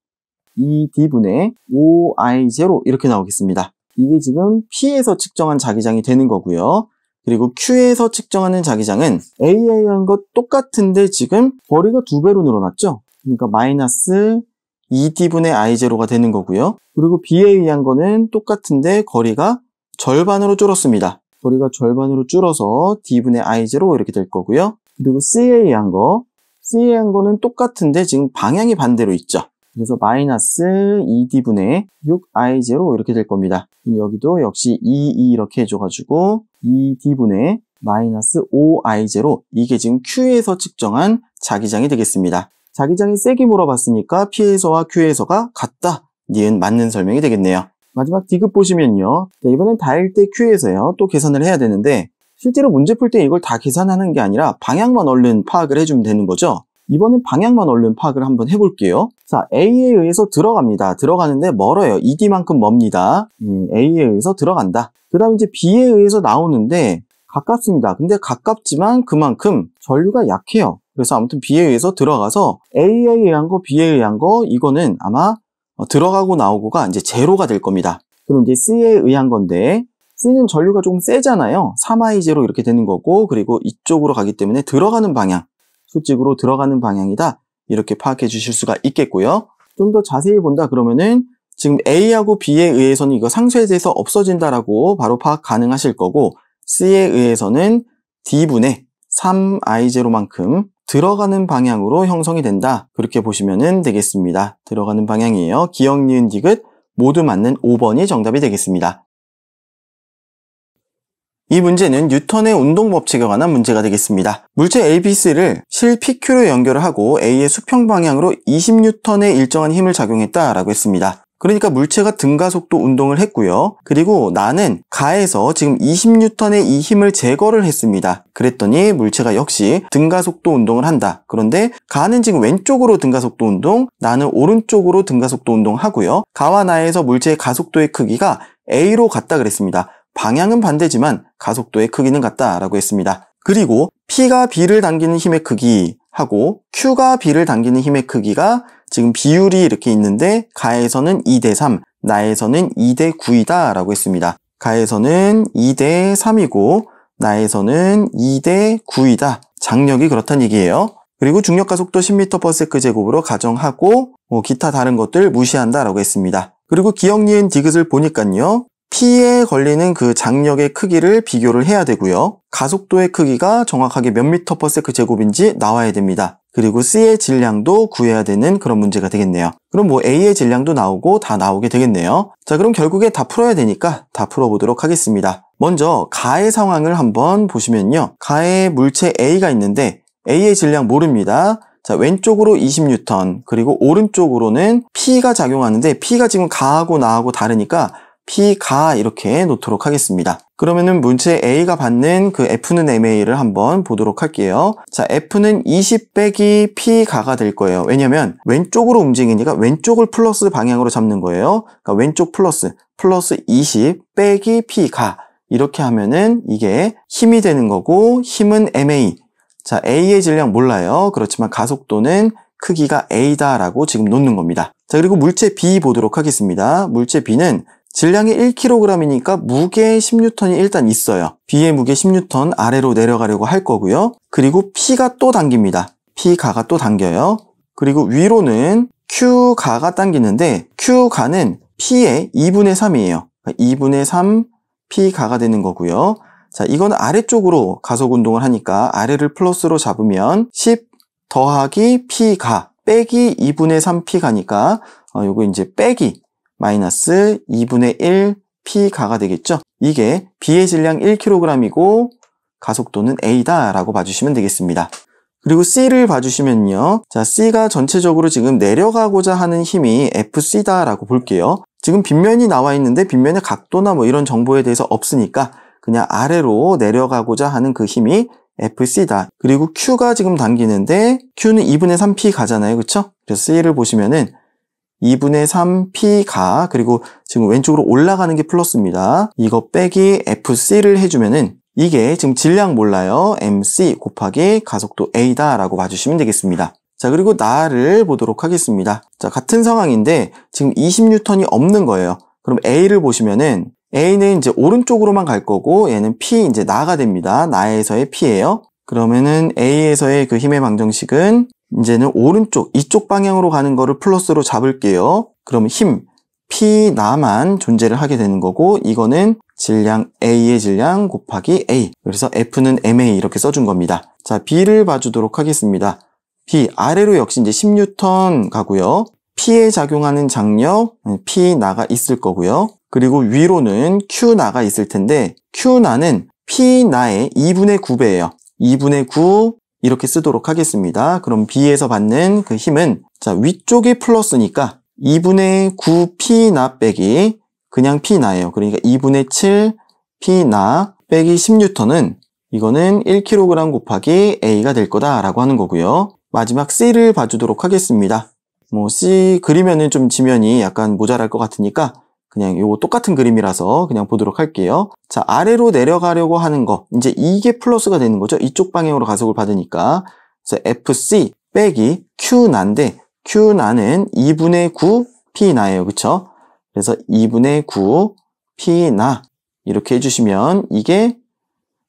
ED분의 5I0 이렇게 나오겠습니다. 이게 지금 P에서 측정한 자기장이 되는 거고요. 그리고 Q에서 측정하는 자기장은 A에 의한 것 똑같은데 지금 거리가 2배로 늘어났죠. 그러니까 마이너스 2D분의 I0가 되는 거고요. 그리고 B에 의한 거는 똑같은데 거리가 절반으로 줄었습니다. 거리가 절반으로 줄어서 D분의 I0 이렇게 될 거고요. 그리고 C에 의한 거는 똑같은데 지금 방향이 반대로 있죠. 그래서 마이너스 2D분의 6I0 이렇게 될 겁니다. 그럼 여기도 역시 2 이렇게 해줘가지고 2D분의 마이너스 5I0 이게 지금 Q에서 측정한 자기장이 되겠습니다. 자기장이 세기 물어봤으니까 P에서와 Q에서가 같다. 니은 맞는 설명이 되겠네요. 마지막 D급 보시면요. 이번엔 다일 때 Q에서요. 또 계산을 해야 되는데 실제로 문제 풀 때 이걸 다 계산하는 게 아니라 방향만 얼른 파악을 해주면 되는 거죠. 이번엔 방향만 얼른 파악을 한번 해볼게요. 자, A에 의해서 들어갑니다. 들어가는데 멀어요. ED만큼 멉니다. A에 의해서 들어간다. 그 다음 이제 B에 의해서 나오는데 가깝습니다. 근데 가깝지만 그만큼 전류가 약해요. 그래서 아무튼 B에 의해서 들어가서 A에 의한 거, B에 의한 거 이거는 아마 들어가고 나오고가 이제 제로가 될 겁니다. 그럼 이제 C에 의한 건데 C는 전류가 조금 세잖아요. 3I0 이렇게 되는 거고 그리고 이쪽으로 가기 때문에 들어가는 방향, 수직으로 들어가는 방향이다. 이렇게 파악해 주실 수가 있겠고요. 좀 더 자세히 본다 그러면은 지금 A하고 B에 의해서는 이거 상쇄돼서 없어진다라고 바로 파악 가능하실 거고 C에 의해서는 D분의 3I0만큼 들어가는 방향으로 형성이 된다. 그렇게 보시면 되겠습니다. 들어가는 방향이에요. 기역, 니은, 디귿 모두 맞는 5번이 정답이 되겠습니다. 이 문제는 뉴턴의 운동법칙에 관한 문제가 되겠습니다. 물체 ABC를 실 PQ로 연결을 하고 A의 수평 방향으로 20N의 일정한 힘을 작용했다라고 했습니다. 그러니까 물체가 등가속도 운동을 했고요. 그리고 나는 가에서 지금 20N의 이 힘을 제거를 했습니다. 그랬더니 물체가 역시 등가속도 운동을 한다. 그런데 가는 지금 왼쪽으로 등가속도 운동, 나는 오른쪽으로 등가속도 운동하고요. 가와 나에서 물체의 가속도의 크기가 A로 같다 그랬습니다. 방향은 반대지만 가속도의 크기는 같다라고 했습니다. 그리고 P가 B를 당기는 힘의 크기하고 Q가 B를 당기는 힘의 크기가 지금 비율이 이렇게 있는데 가에서는 2대3, 나에서는 2대9이다 라고 했습니다. 가에서는 2대3이고 나에서는 2대9이다. 장력이 그렇다는 얘기예요. 그리고 중력 가속도 10m/s 제곱으로 가정하고 기타 다른 것들 무시한다라고 했습니다. 그리고 기역, 니은, 디귿을 보니까요. P에 걸리는 그 장력의 크기를 비교를 해야 되고요. 가속도의 크기가 정확하게 몇 m/s 제곱인지 나와야 됩니다. 그리고 C의 질량도 구해야 되는 그런 문제가 되겠네요. 그럼 A의 질량도 나오고 다 나오게 되겠네요. 자, 그럼 결국에 다 풀어야 되니까 다 풀어보도록 하겠습니다. 먼저 가의 상황을 한번 보시면요. 가에 물체 A가 있는데 A의 질량 모릅니다. 자, 왼쪽으로 20N, 그리고 오른쪽으로는 P가 작용하는데 P가 지금 가하고 나하고 다르니까 P가 이렇게 놓도록 하겠습니다. 그러면은 문체 A가 받는 그 F는 MA를 한번 보도록 할게요. 자, F는 20 빼기 P가가 될 거예요. 왜냐면 왼쪽으로 움직이니까 왼쪽을 플러스 방향으로 잡는 거예요. 그러니까 왼쪽 플러스 20 빼기 P가 이렇게 하면은 이게 힘이 되는 거고 힘은 MA. 자, A의 질량 몰라요. 그렇지만 가속도는 크기가 A다라고 지금 놓는 겁니다. 자, 그리고 물체 B 보도록 하겠습니다. 물체 B는 질량이 1kg이니까 무게 10N이 일단 있어요. B의 무게 10N 아래로 내려가려고 할 거고요. 그리고 P가 또 당깁니다. P가가 또 당겨요. 그리고 위로는 Q가가 당기는데 Q가는 P의 2분의 3이에요. 2분의 3 P가가 되는 거고요. 자, 이건 아래쪽으로 가속 운동을 하니까 아래를 플러스로 잡으면 10 더하기 P가 빼기 2분의 3 P가니까 요거 이제 빼기 마이너스 2분의 1 P가가 되겠죠? 이게 B의 질량 1kg이고 가속도는 A다라고 봐주시면 되겠습니다. 그리고 C를 봐주시면요. 자, C가 전체적으로 지금 내려가고자 하는 힘이 FC다라고 볼게요. 지금 빗면이 나와 있는데 빗면의 각도나 이런 정보에 대해서 없으니까 그냥 아래로 내려가고자 하는 그 힘이 FC다. 그리고 Q가 지금 당기는데 Q는 2분의 3 P가잖아요. 그쵸? 그래서 C를 보시면은 2분의 3 P가, 그리고 지금 왼쪽으로 올라가는 게 플러스입니다. 이거 빼기 FC를 해주면은 이게 지금 질량 몰라요. MC 곱하기 가속도 A다라고 봐주시면 되겠습니다. 자, 그리고 나를 보도록 하겠습니다. 자, 같은 상황인데 지금 20N이 없는 거예요. 그럼 A를 보시면은 A는 이제 오른쪽으로만 갈 거고 얘는 P 이제 나가 됩니다. 나에서의 P예요. 그러면은 A에서의 그 힘의 방정식은 이제는 오른쪽, 이쪽 방향으로 가는 거를 플러스로 잡을게요. 그러면 힘, P, 나만 존재를 하게 되는 거고, 이거는 질량, A의 질량 곱하기 A. 그래서 F는 MA 이렇게 써준 겁니다. 자, B를 봐주도록 하겠습니다. B, 아래로 역시 이제 10N 가고요. P에 작용하는 장력, P, 나가 있을 거고요. 그리고 위로는 Q, 나가 있을 텐데, Q, 나는 P, 나의 2분의 9배예요. 2분의 9, 이렇게 쓰도록 하겠습니다. 그럼 B에서 받는 그 힘은 자, 위쪽이 플러스니까 2분의 9 P나 빼기 그냥 P나예요. 그러니까 2분의 7 P나 빼기 10N은 이거는 1kg 곱하기 A가 될 거다라고 하는 거고요. 마지막 C를 봐주도록 하겠습니다. C 그리면은 좀 지면이 약간 모자랄 것 같으니까 그냥 요거 똑같은 그림이라서 그냥 보도록 할게요. 자, 아래로 내려가려고 하는 거. 이제 이게 플러스가 되는 거죠. 이쪽 방향으로 가속을 받으니까. 그래서 FC 빼기 Q나인데 Q나는 2분의 9 P나예요. 그쵸? 그래서 2분의 9 P나 이렇게 해주시면 이게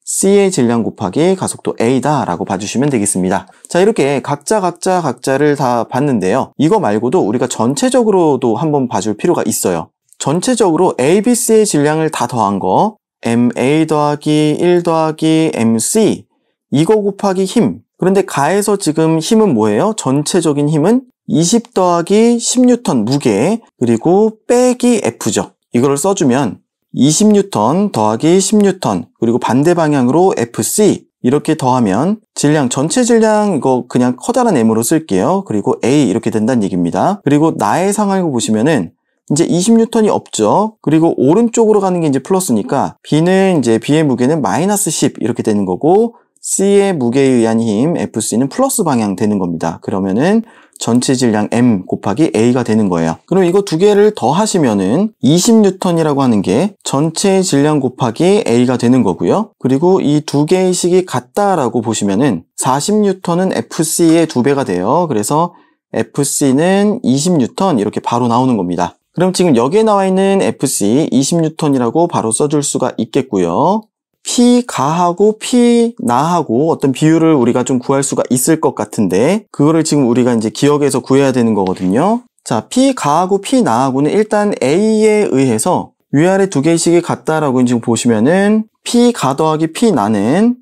C의 질량 곱하기 가속도 A다라고 봐주시면 되겠습니다. 자, 이렇게 각자를 다 봤는데요. 이거 말고도 우리가 전체적으로도 한번 봐줄 필요가 있어요. 전체적으로 A, B, C의 질량을 다 더한 거 MA 더하기 1 더하기 MC 이거 곱하기 힘. 그런데 가에서 지금 힘은 뭐예요? 전체적인 힘은 20 더하기 10N 무게 그리고 빼기 F죠. 이거를 써주면 20N 더하기 10N 그리고 반대 방향으로 FC 이렇게 더하면 질량, 전체 질량 이거 그냥 커다란 M으로 쓸게요. 그리고 A 이렇게 된다는 얘기입니다. 그리고 나의 상황을 보시면은 이제 20N이 없죠. 그리고 오른쪽으로 가는 게 이제 플러스니까 B는 이제 B의 무게는 마이너스 10 이렇게 되는 거고 C의 무게에 의한 힘 FC는 플러스 방향 되는 겁니다. 그러면은 전체 질량 M 곱하기 A가 되는 거예요. 그럼 이거 두 개를 더 하시면은 20N이라고 하는 게 전체 질량 곱하기 A가 되는 거고요. 그리고 이 두 개의 식이 같다라고 보시면은 40N은 FC의 2배가 돼요. 그래서 FC는 20N 이렇게 바로 나오는 겁니다. 그럼 지금 여기에 나와 있는 FC 20N이라고 바로 써줄 수가 있겠고요. P가하고 P나하고 어떤 비율을 우리가 좀 구할 수가 있을 것 같은데 그거를 지금 우리가 이제 기억해서 구해야 되는 거거든요. 자, P가하고 P나하고는 일단 A에 의해서 위아래 두 개씩이 같다라고 지금 보시면은 P가 더하기 P나는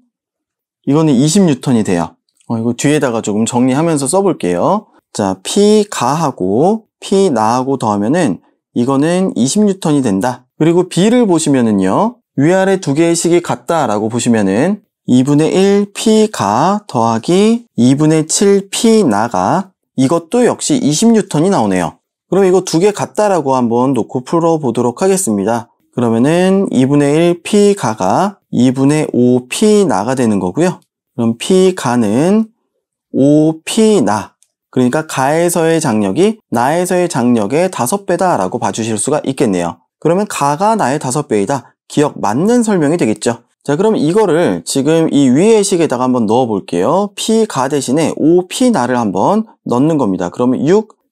이거는 20N이 돼요. 이거 뒤에다가 조금 정리하면서 써볼게요. 자, P가하고 P나하고 더하면은 이거는 20N이 된다. 그리고 B를 보시면은요. 위아래 두 개의 식이 같다라고 보시면은 2분의 1 P가 더하기 2분의 7 P나가 이것도 역시 20N이 나오네요. 그럼 이거 두 개 같다라고 한번 놓고 풀어보도록 하겠습니다. 그러면은 2분의 1 P가가 2분의 5 P나가 되는 거고요. 그럼 P가는 5 P나. 그러니까 가에서의 장력이 나에서의 장력의 5배다 라고 봐주실 수가 있겠네요. 그러면 가가 나의 5배이다. 기억 맞는 설명이 되겠죠. 자, 그럼 이거를 지금 이 위의 식에다가 한번 넣어 볼게요. P가 대신에 5P나를 한번 넣는 겁니다. 그러면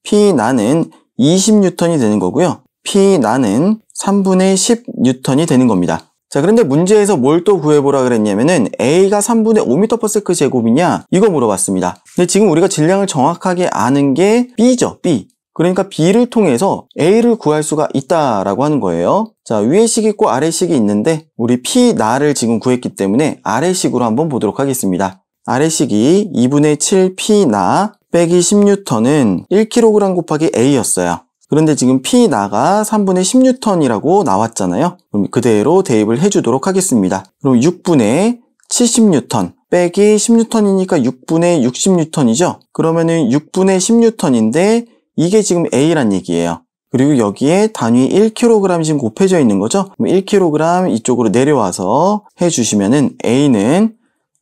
6P나는 20N이 되는 거고요. P나는 3분의 10N이 되는 겁니다. 자, 그런데 문제에서 뭘 또 구해보라 그랬냐면은 A가 3분의 5m/s 제곱이냐 이거 물어봤습니다. 근데 지금 우리가 질량을 정확하게 아는 게 B죠, B. 그러니까 B를 통해서 A를 구할 수가 있다라고 하는 거예요. 자, 위에 식이 있고 아래 식이 있는데 우리 P나를 지금 구했기 때문에 아래 식으로 한번 보도록 하겠습니다. 아래 식이 2분의 7 P나 빼기 10N은 1kg 곱하기 A였어요. 그런데 지금 P나가 3분의 10N이라고 나왔잖아요. 그럼 그대로 대입을 해주도록 하겠습니다. 그럼 6분의 70N 빼기 10N이니까 6분의 60N이죠. 그러면은 6분의 10N인데 이게 지금 A란 얘기예요. 그리고 여기에 단위 1kg 지금 곱해져 있는 거죠. 그럼 1kg 이쪽으로 내려와서 해주시면은 A는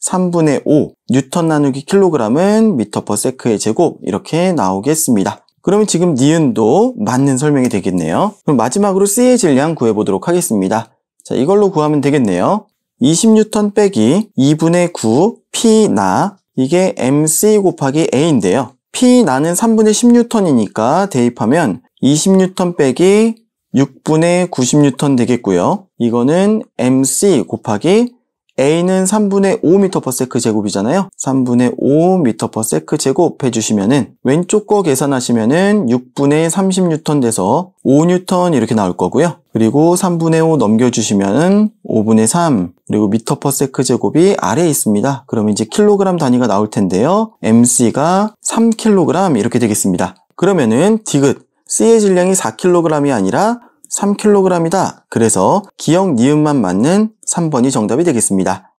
3분의 5 뉴턴 나누기 킬로그램은 m/s의 제곱 이렇게 나오겠습니다. 그러면 지금 니은도 맞는 설명이 되겠네요. 그럼 마지막으로 C의 질량 구해보도록 하겠습니다. 자, 이걸로 구하면 되겠네요. 20N 빼기 2분의 9 P나 이게 MC 곱하기 A인데요. P나는 3분의 10N이니까 대입하면 20N 빼기 6분의 90N 되겠고요. 이거는 MC 곱하기 A는 3분의 5m/s 제곱이잖아요. 3분의 5m/s 제곱 해주시면은 왼쪽 거 계산하시면은 6분의 30N 돼서 5N 이렇게 나올 거고요. 그리고 3분의 5 넘겨주시면은 5분의 3 그리고 m/s 제곱이 아래에 있습니다. 그러면 이제 킬로그램 단위가 나올 텐데요. MC가 3kg 이렇게 되겠습니다. 그러면은 디귿 C의 질량이 4kg이 아니라 3kg이다. 그래서 기억 니은만 맞는 3번이 정답이 되겠습니다.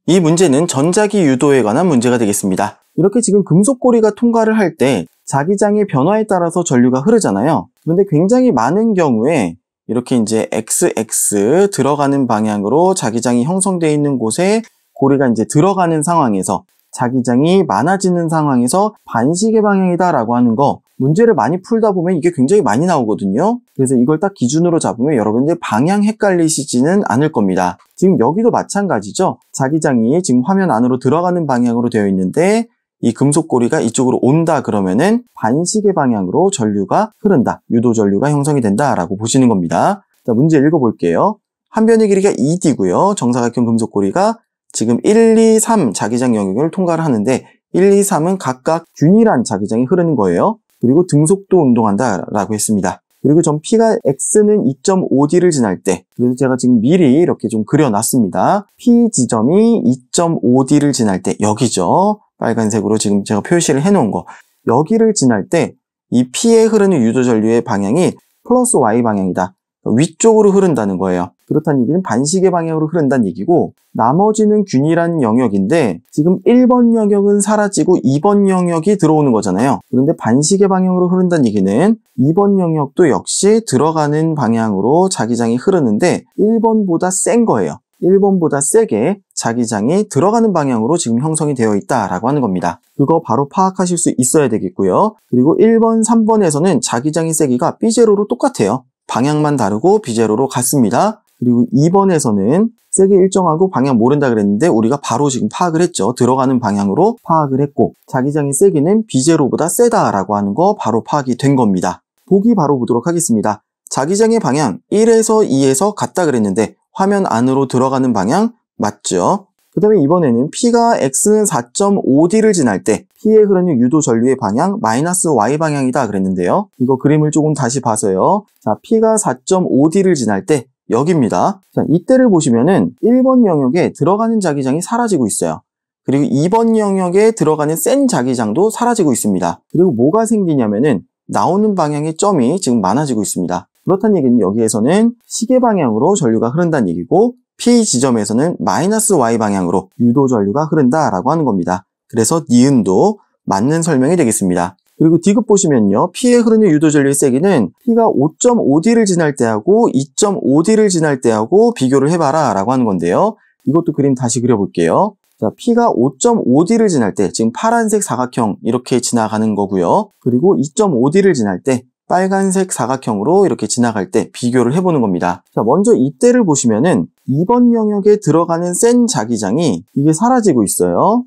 이 문제는 전자기 유도에 관한 문제가 되겠습니다. 이렇게 지금 금속고리가 통과를 할 때 자기장의 변화에 따라서 전류가 흐르잖아요. 그런데 굉장히 많은 경우에 이렇게 이제 XX 들어가는 방향으로 자기장이 형성되어 있는 곳에 고리가 이제 들어가는 상황에서 자기장이 많아지는 상황에서 반시계 방향이다라고 하는 거 문제를 많이 풀다 보면 이게 굉장히 많이 나오거든요. 그래서 이걸 딱 기준으로 잡으면 여러분들 방향 헷갈리시지는 않을 겁니다. 지금 여기도 마찬가지죠. 자기장이 지금 화면 안으로 들어가는 방향으로 되어 있는데 이 금속고리가 이쪽으로 온다 그러면은 반시계 방향으로 전류가 흐른다. 유도 전류가 형성이 된다라고 보시는 겁니다. 자, 문제 읽어볼게요. 한 변의 길이가 2D고요. 정사각형 금속고리가 지금 1, 2, 3 자기장 영역을 통과를 하는데 1, 2, 3은 각각 균일한 자기장이 흐르는 거예요. 그리고 등속도 운동한다 라고 했습니다. 그리고 전 P가 X는 2.5D를 지날 때 그래서 제가 지금 미리 이렇게 좀 그려놨습니다. P 지점이 2.5D를 지날 때 여기죠. 빨간색으로 지금 제가 표시를 해놓은 거 여기를 지날 때 이 P에 흐르는 유도전류의 방향이 플러스 Y 방향이다. 위쪽으로 흐른다는 거예요. 그렇다는 얘기는 반시계 방향으로 흐른다는 얘기고 나머지는 균일한 영역인데 지금 1번 영역은 사라지고 2번 영역이 들어오는 거잖아요. 그런데 반시계 방향으로 흐른다는 얘기는 2번 영역도 역시 들어가는 방향으로 자기장이 흐르는데 1번보다 센 거예요. 1번보다 세게 자기장이 들어가는 방향으로 지금 형성이 되어 있다라고 하는 겁니다. 그거 바로 파악하실 수 있어야 되겠고요. 그리고 1번, 3번에서는 자기장의 세기가 B제로로 똑같아요. 방향만 다르고 B제로로 같습니다. 그리고 2번에서는 세기 일정하고 방향 모른다 그랬는데 우리가 바로 지금 파악을 했죠. 들어가는 방향으로 파악을 했고 자기장의 세기는 B제로보다 세다라고 하는 거 바로 파악이 된 겁니다. 보기 바로 보도록 하겠습니다. 자기장의 방향 1에서 2에서 같다 그랬는데 화면 안으로 들어가는 방향 맞죠? 그 다음에 이번에는 P가 X는 4.5D를 지날 때 P에 흐르는 유도 전류의 방향 마이너스 Y 방향이다 그랬는데요. 이거 그림을 조금 다시 봐서요. 자, P가 4.5D를 지날 때 여기입니다. 자, 이때를 보시면은 1번 영역에 들어가는 자기장이 사라지고 있어요. 그리고 2번 영역에 들어가는 센 자기장도 사라지고 있습니다. 그리고 뭐가 생기냐면은 나오는 방향의 점이 지금 많아지고 있습니다. 그렇다는 얘기는 여기에서는 시계 방향으로 전류가 흐른다는 얘기고 P 지점에서는 마이너스 Y 방향으로 유도 전류가 흐른다라고 하는 겁니다. 그래서 니은도 맞는 설명이 되겠습니다. 그리고 D급 보시면요. P에 흐르는 유도 전류의 세기는 P가 5.5D를 지날 때하고 2.5D를 지날 때하고 비교를 해봐라 라고 하는 건데요. 이것도 그림 다시 그려볼게요. 자, P가 5.5D를 지날 때 지금 파란색 사각형 이렇게 지나가는 거고요. 그리고 2.5D를 지날 때 빨간색 사각형으로 이렇게 지나갈 때 비교를 해보는 겁니다. 자, 먼저 이때를 보시면은 2번 영역에 들어가는 센 자기장이 이게 사라지고 있어요.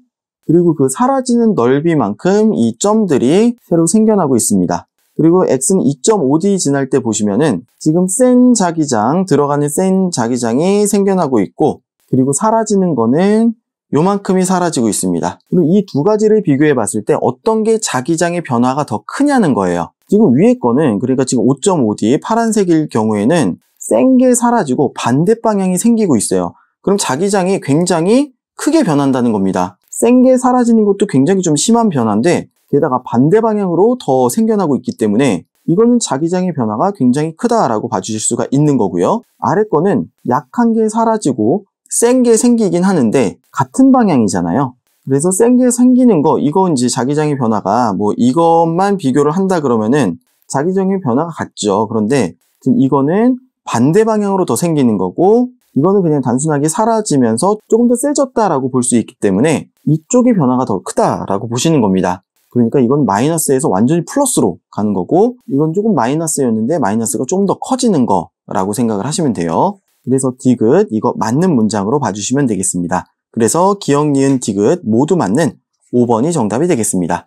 그리고 그 사라지는 넓이만큼 이 점들이 새로 생겨나고 있습니다. 그리고 X는 2.5D 지날 때 보시면은 지금 센 자기장, 들어가는 센 자기장이 생겨나고 있고 그리고 사라지는 거는 요만큼이 사라지고 있습니다. 그리고 이 두 가지를 비교해 봤을 때 어떤 게 자기장의 변화가 더 크냐는 거예요. 지금 위에 거는 그러니까 지금 5.5D 파란색일 경우에는 센 게 사라지고 반대 방향이 생기고 있어요. 그럼 자기장이 굉장히 크게 변한다는 겁니다. 센 게 사라지는 것도 굉장히 좀 심한 변화인데 게다가 반대 방향으로 더 생겨나고 있기 때문에 이거는 자기장의 변화가 굉장히 크다라고 봐주실 수가 있는 거고요. 아래 거는 약한 게 사라지고 센 게 생기긴 하는데 같은 방향이잖아요. 그래서 센 게 생기는 거, 이거 이제 자기장의 변화가 뭐 이것만 비교를 한다 그러면은 자기장의 변화가 같죠. 그런데 지금 이거는 반대 방향으로 더 생기는 거고 이거는 그냥 단순하게 사라지면서 조금 더 세졌다라고 볼 수 있기 때문에 이쪽의 변화가 더 크다라고 보시는 겁니다. 그러니까 이건 마이너스에서 완전히 플러스로 가는 거고 이건 조금 마이너스였는데 마이너스가 좀 더 커지는 거라고 생각을 하시면 돼요. 그래서 디귿 이거 맞는 문장으로 봐주시면 되겠습니다. 그래서 기역, 니은, 디귿 모두 맞는 5번이 정답이 되겠습니다.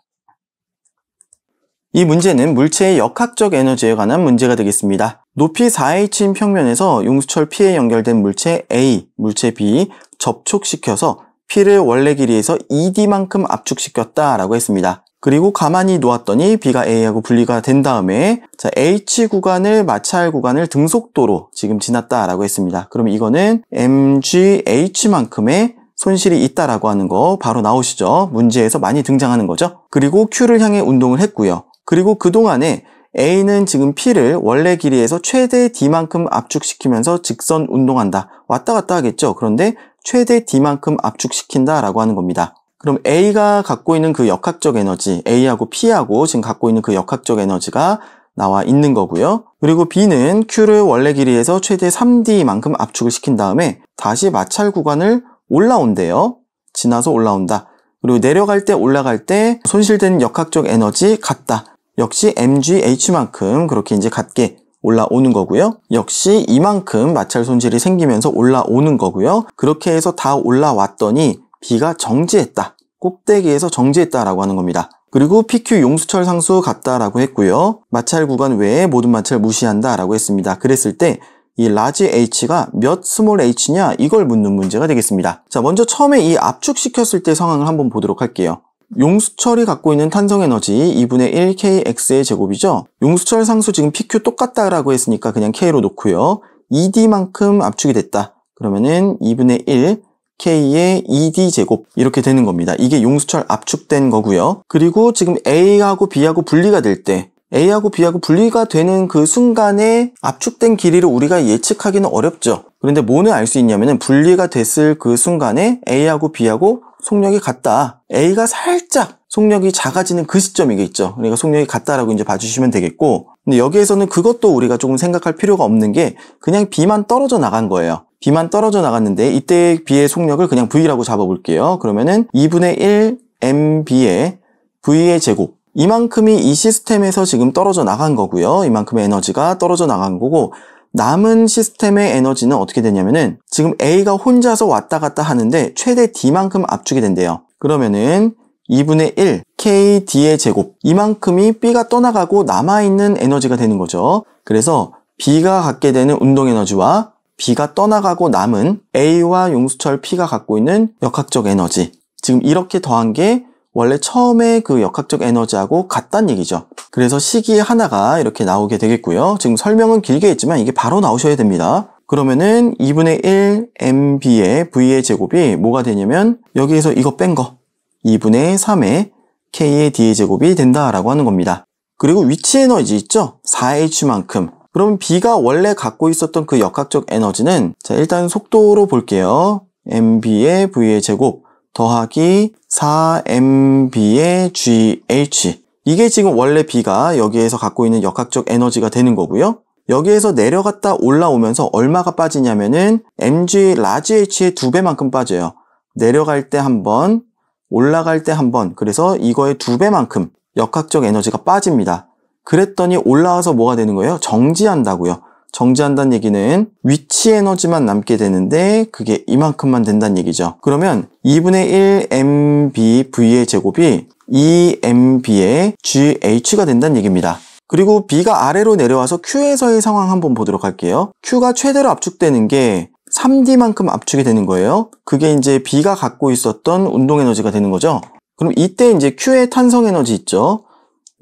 이 문제는 물체의 역학적 에너지에 관한 문제가 되겠습니다. 높이 4h인 평면에서 용수철 P에 연결된 물체 A, 물체 B 접촉시켜서 P를 원래 길이에서 2D만큼 압축시켰다라고 했습니다. 그리고 가만히 놓았더니 B가 A하고 분리가 된 다음에 자, H 구간을 마찰 구간을 등속도로 지금 지났다라고 했습니다. 그럼 이거는 MGH만큼의 손실이 있다라고 하는 거 바로 나오시죠? 문제에서 많이 등장하는 거죠? 그리고 Q를 향해 운동을 했고요. 그리고 그동안에 A는 지금 P를 원래 길이에서 최대 D만큼 압축시키면서 직선 운동한다. 왔다 갔다 하겠죠? 그런데 최대 D만큼 압축시킨다 라고 하는 겁니다. 그럼 A가 갖고 있는 그 역학적 에너지, A하고 P하고 지금 갖고 있는 그 역학적 에너지가 나와 있는 거고요. 그리고 B는 Q를 원래 길이에서 최대 3D만큼 압축을 시킨 다음에 다시 마찰 구간을 올라온대요. 지나서 올라온다. 그리고 내려갈 때 올라갈 때 손실되는 역학적 에너지 같다. 역시 MGH만큼 그렇게 이제 같게 올라오는 거고요. 역시 이만큼 마찰 손실이 생기면서 올라오는 거고요. 그렇게 해서 다 올라왔더니 B가 정지했다. 꼭대기에서 정지했다라고 하는 겁니다. 그리고 PQ 용수철 상수 같다라고 했고요. 마찰 구간 외에 모든 마찰 무시한다라고 했습니다. 그랬을 때 이 라지 H가 몇 스몰 h냐 이걸 묻는 문제가 되겠습니다. 자, 먼저 처음에 이 압축시켰을 때 상황을 한번 보도록 할게요. 용수철이 갖고 있는 탄성 에너지 2분의 1 kx의 제곱이죠. 용수철 상수 지금 PQ 똑같다라고 했으니까 그냥 k로 놓고요. 2d만큼 압축이 됐다. 그러면은 2분의 1 k의 2d 제곱 이렇게 되는 겁니다. 이게 용수철 압축된 거고요. 그리고 지금 A하고 B하고 분리가 될 때 A하고 B하고 분리가 되는 그 순간에 압축된 길이를 우리가 예측하기는 어렵죠. 그런데 뭐는 알 수 있냐면은 분리가 됐을 그 순간에 A하고 B하고 속력이 같다. A가 살짝 속력이 작아지는 그 시점이겠죠. 그러니까 속력이 같다라고 이제 봐주시면 되겠고, 근데 여기에서는 그것도 우리가 조금 생각할 필요가 없는 게 그냥 B만 떨어져 나간 거예요. B만 떨어져 나갔는데 이때 B의 속력을 그냥 V라고 잡아볼게요. 그러면은 2분의 1 MB의 V의 제곱. 이만큼이 이 시스템에서 지금 떨어져 나간 거고요. 이만큼의 에너지가 떨어져 나간 거고, 남은 시스템의 에너지는 어떻게 되냐면은 지금 A가 혼자서 왔다 갔다 하는데 최대 D만큼 압축이 된대요. 그러면은 2분의 1 KD의 제곱, 이만큼이 B가 떠나가고 남아있는 에너지가 되는 거죠. 그래서 B가 갖게 되는 운동 에너지와 B가 떠나가고 남은 A와 용수철 P가 갖고 있는 역학적 에너지. 지금 이렇게 더한 게 원래 처음에 그 역학적 에너지하고 같다는 얘기죠. 그래서 식이 하나가 이렇게 나오게 되겠고요. 지금 설명은 길게 했지만 이게 바로 나오셔야 됩니다. 그러면은 2분의 1 MB의 V의 제곱이 뭐가 되냐면 여기에서 이거 뺀 거 2분의 3의 K의 D의 제곱이 된다라고 하는 겁니다. 그리고 위치 에너지 있죠? 4H만큼. 그럼 B가 원래 갖고 있었던 그 역학적 에너지는 자 일단 속도로 볼게요. MB의 V의 제곱 더하기 4MB의 GH. 이게 지금 원래 B가 여기에서 갖고 있는 역학적 에너지가 되는 거고요. 여기에서 내려갔다 올라오면서 얼마가 빠지냐면은 mg 라지 h의 2배만큼 빠져요. 내려갈 때 한 번, 올라갈 때 한 번. 그래서 이거의 2배만큼 역학적 에너지가 빠집니다. 그랬더니 올라와서 뭐가 되는 거예요? 정지한다고요. 정지한다는 얘기는 위치 에너지만 남게 되는데 그게 이만큼만 된다는 얘기죠. 그러면 2분의 1 MBV의 제곱이 2MB의 GH가 된다는 얘기입니다. 그리고 B가 아래로 내려와서 Q에서의 상황 한번 보도록 할게요. Q가 최대로 압축되는 게 3D만큼 압축이 되는 거예요. 그게 이제 B가 갖고 있었던 운동 에너지가 되는 거죠. 그럼 이때 이제 Q의 탄성 에너지 있죠.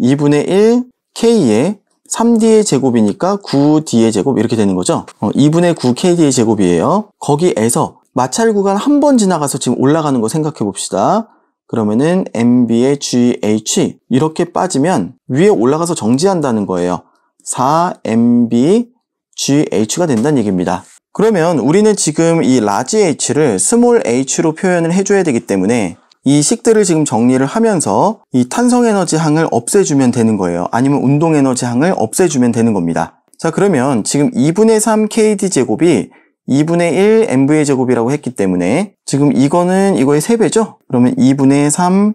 2분의 1 K의 3D의 제곱이니까 9D의 제곱 이렇게 되는 거죠. 2분의 9 KD의 제곱이에요. 거기에서 마찰 구간 한 번 지나가서 지금 올라가는 거 생각해 봅시다. 그러면은 MB의 GH 이렇게 빠지면 위에 올라가서 정지한다는 거예요. 4MB GH가 된다는 얘기입니다. 그러면 우리는 지금 이 라지 h를 스몰 h로 표현을 해줘야 되기 때문에 이 식들을 지금 정리를 하면서 이 탄성 에너지 항을 없애주면 되는 거예요. 아니면 운동 에너지 항을 없애주면 되는 겁니다. 자, 그러면 지금 2분의 3 KD 제곱이 2분의 1 MV의 제곱이라고 했기 때문에 지금 이거는 이거의 3배죠? 그러면 2분의 3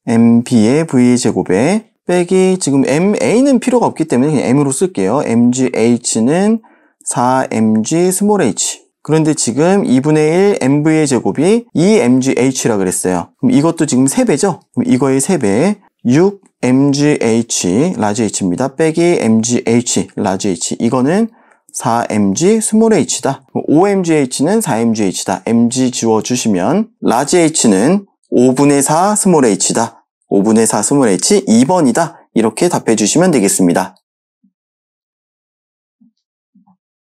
MB의 V의 제곱에 빼기 지금 MA는 필요가 없기 때문에 그냥 M으로 쓸게요. MGH는 4MG 스몰 h. 그런데 지금 2분의 1 MV의 제곱이 2MGH라 그랬어요. 그럼 이것도 지금 3배죠? 그럼 이거의 3배 6MGH 라지 h입니다. 빼기 MGH 라지 h. 이거는 4mg 스몰 h다. 5mgh는 4mgh다. mg 지워주시면 라지 h는 5분의 4 스몰 h다. 5분의 4 스몰 h 2번이다. 이렇게 답해 주시면 되겠습니다.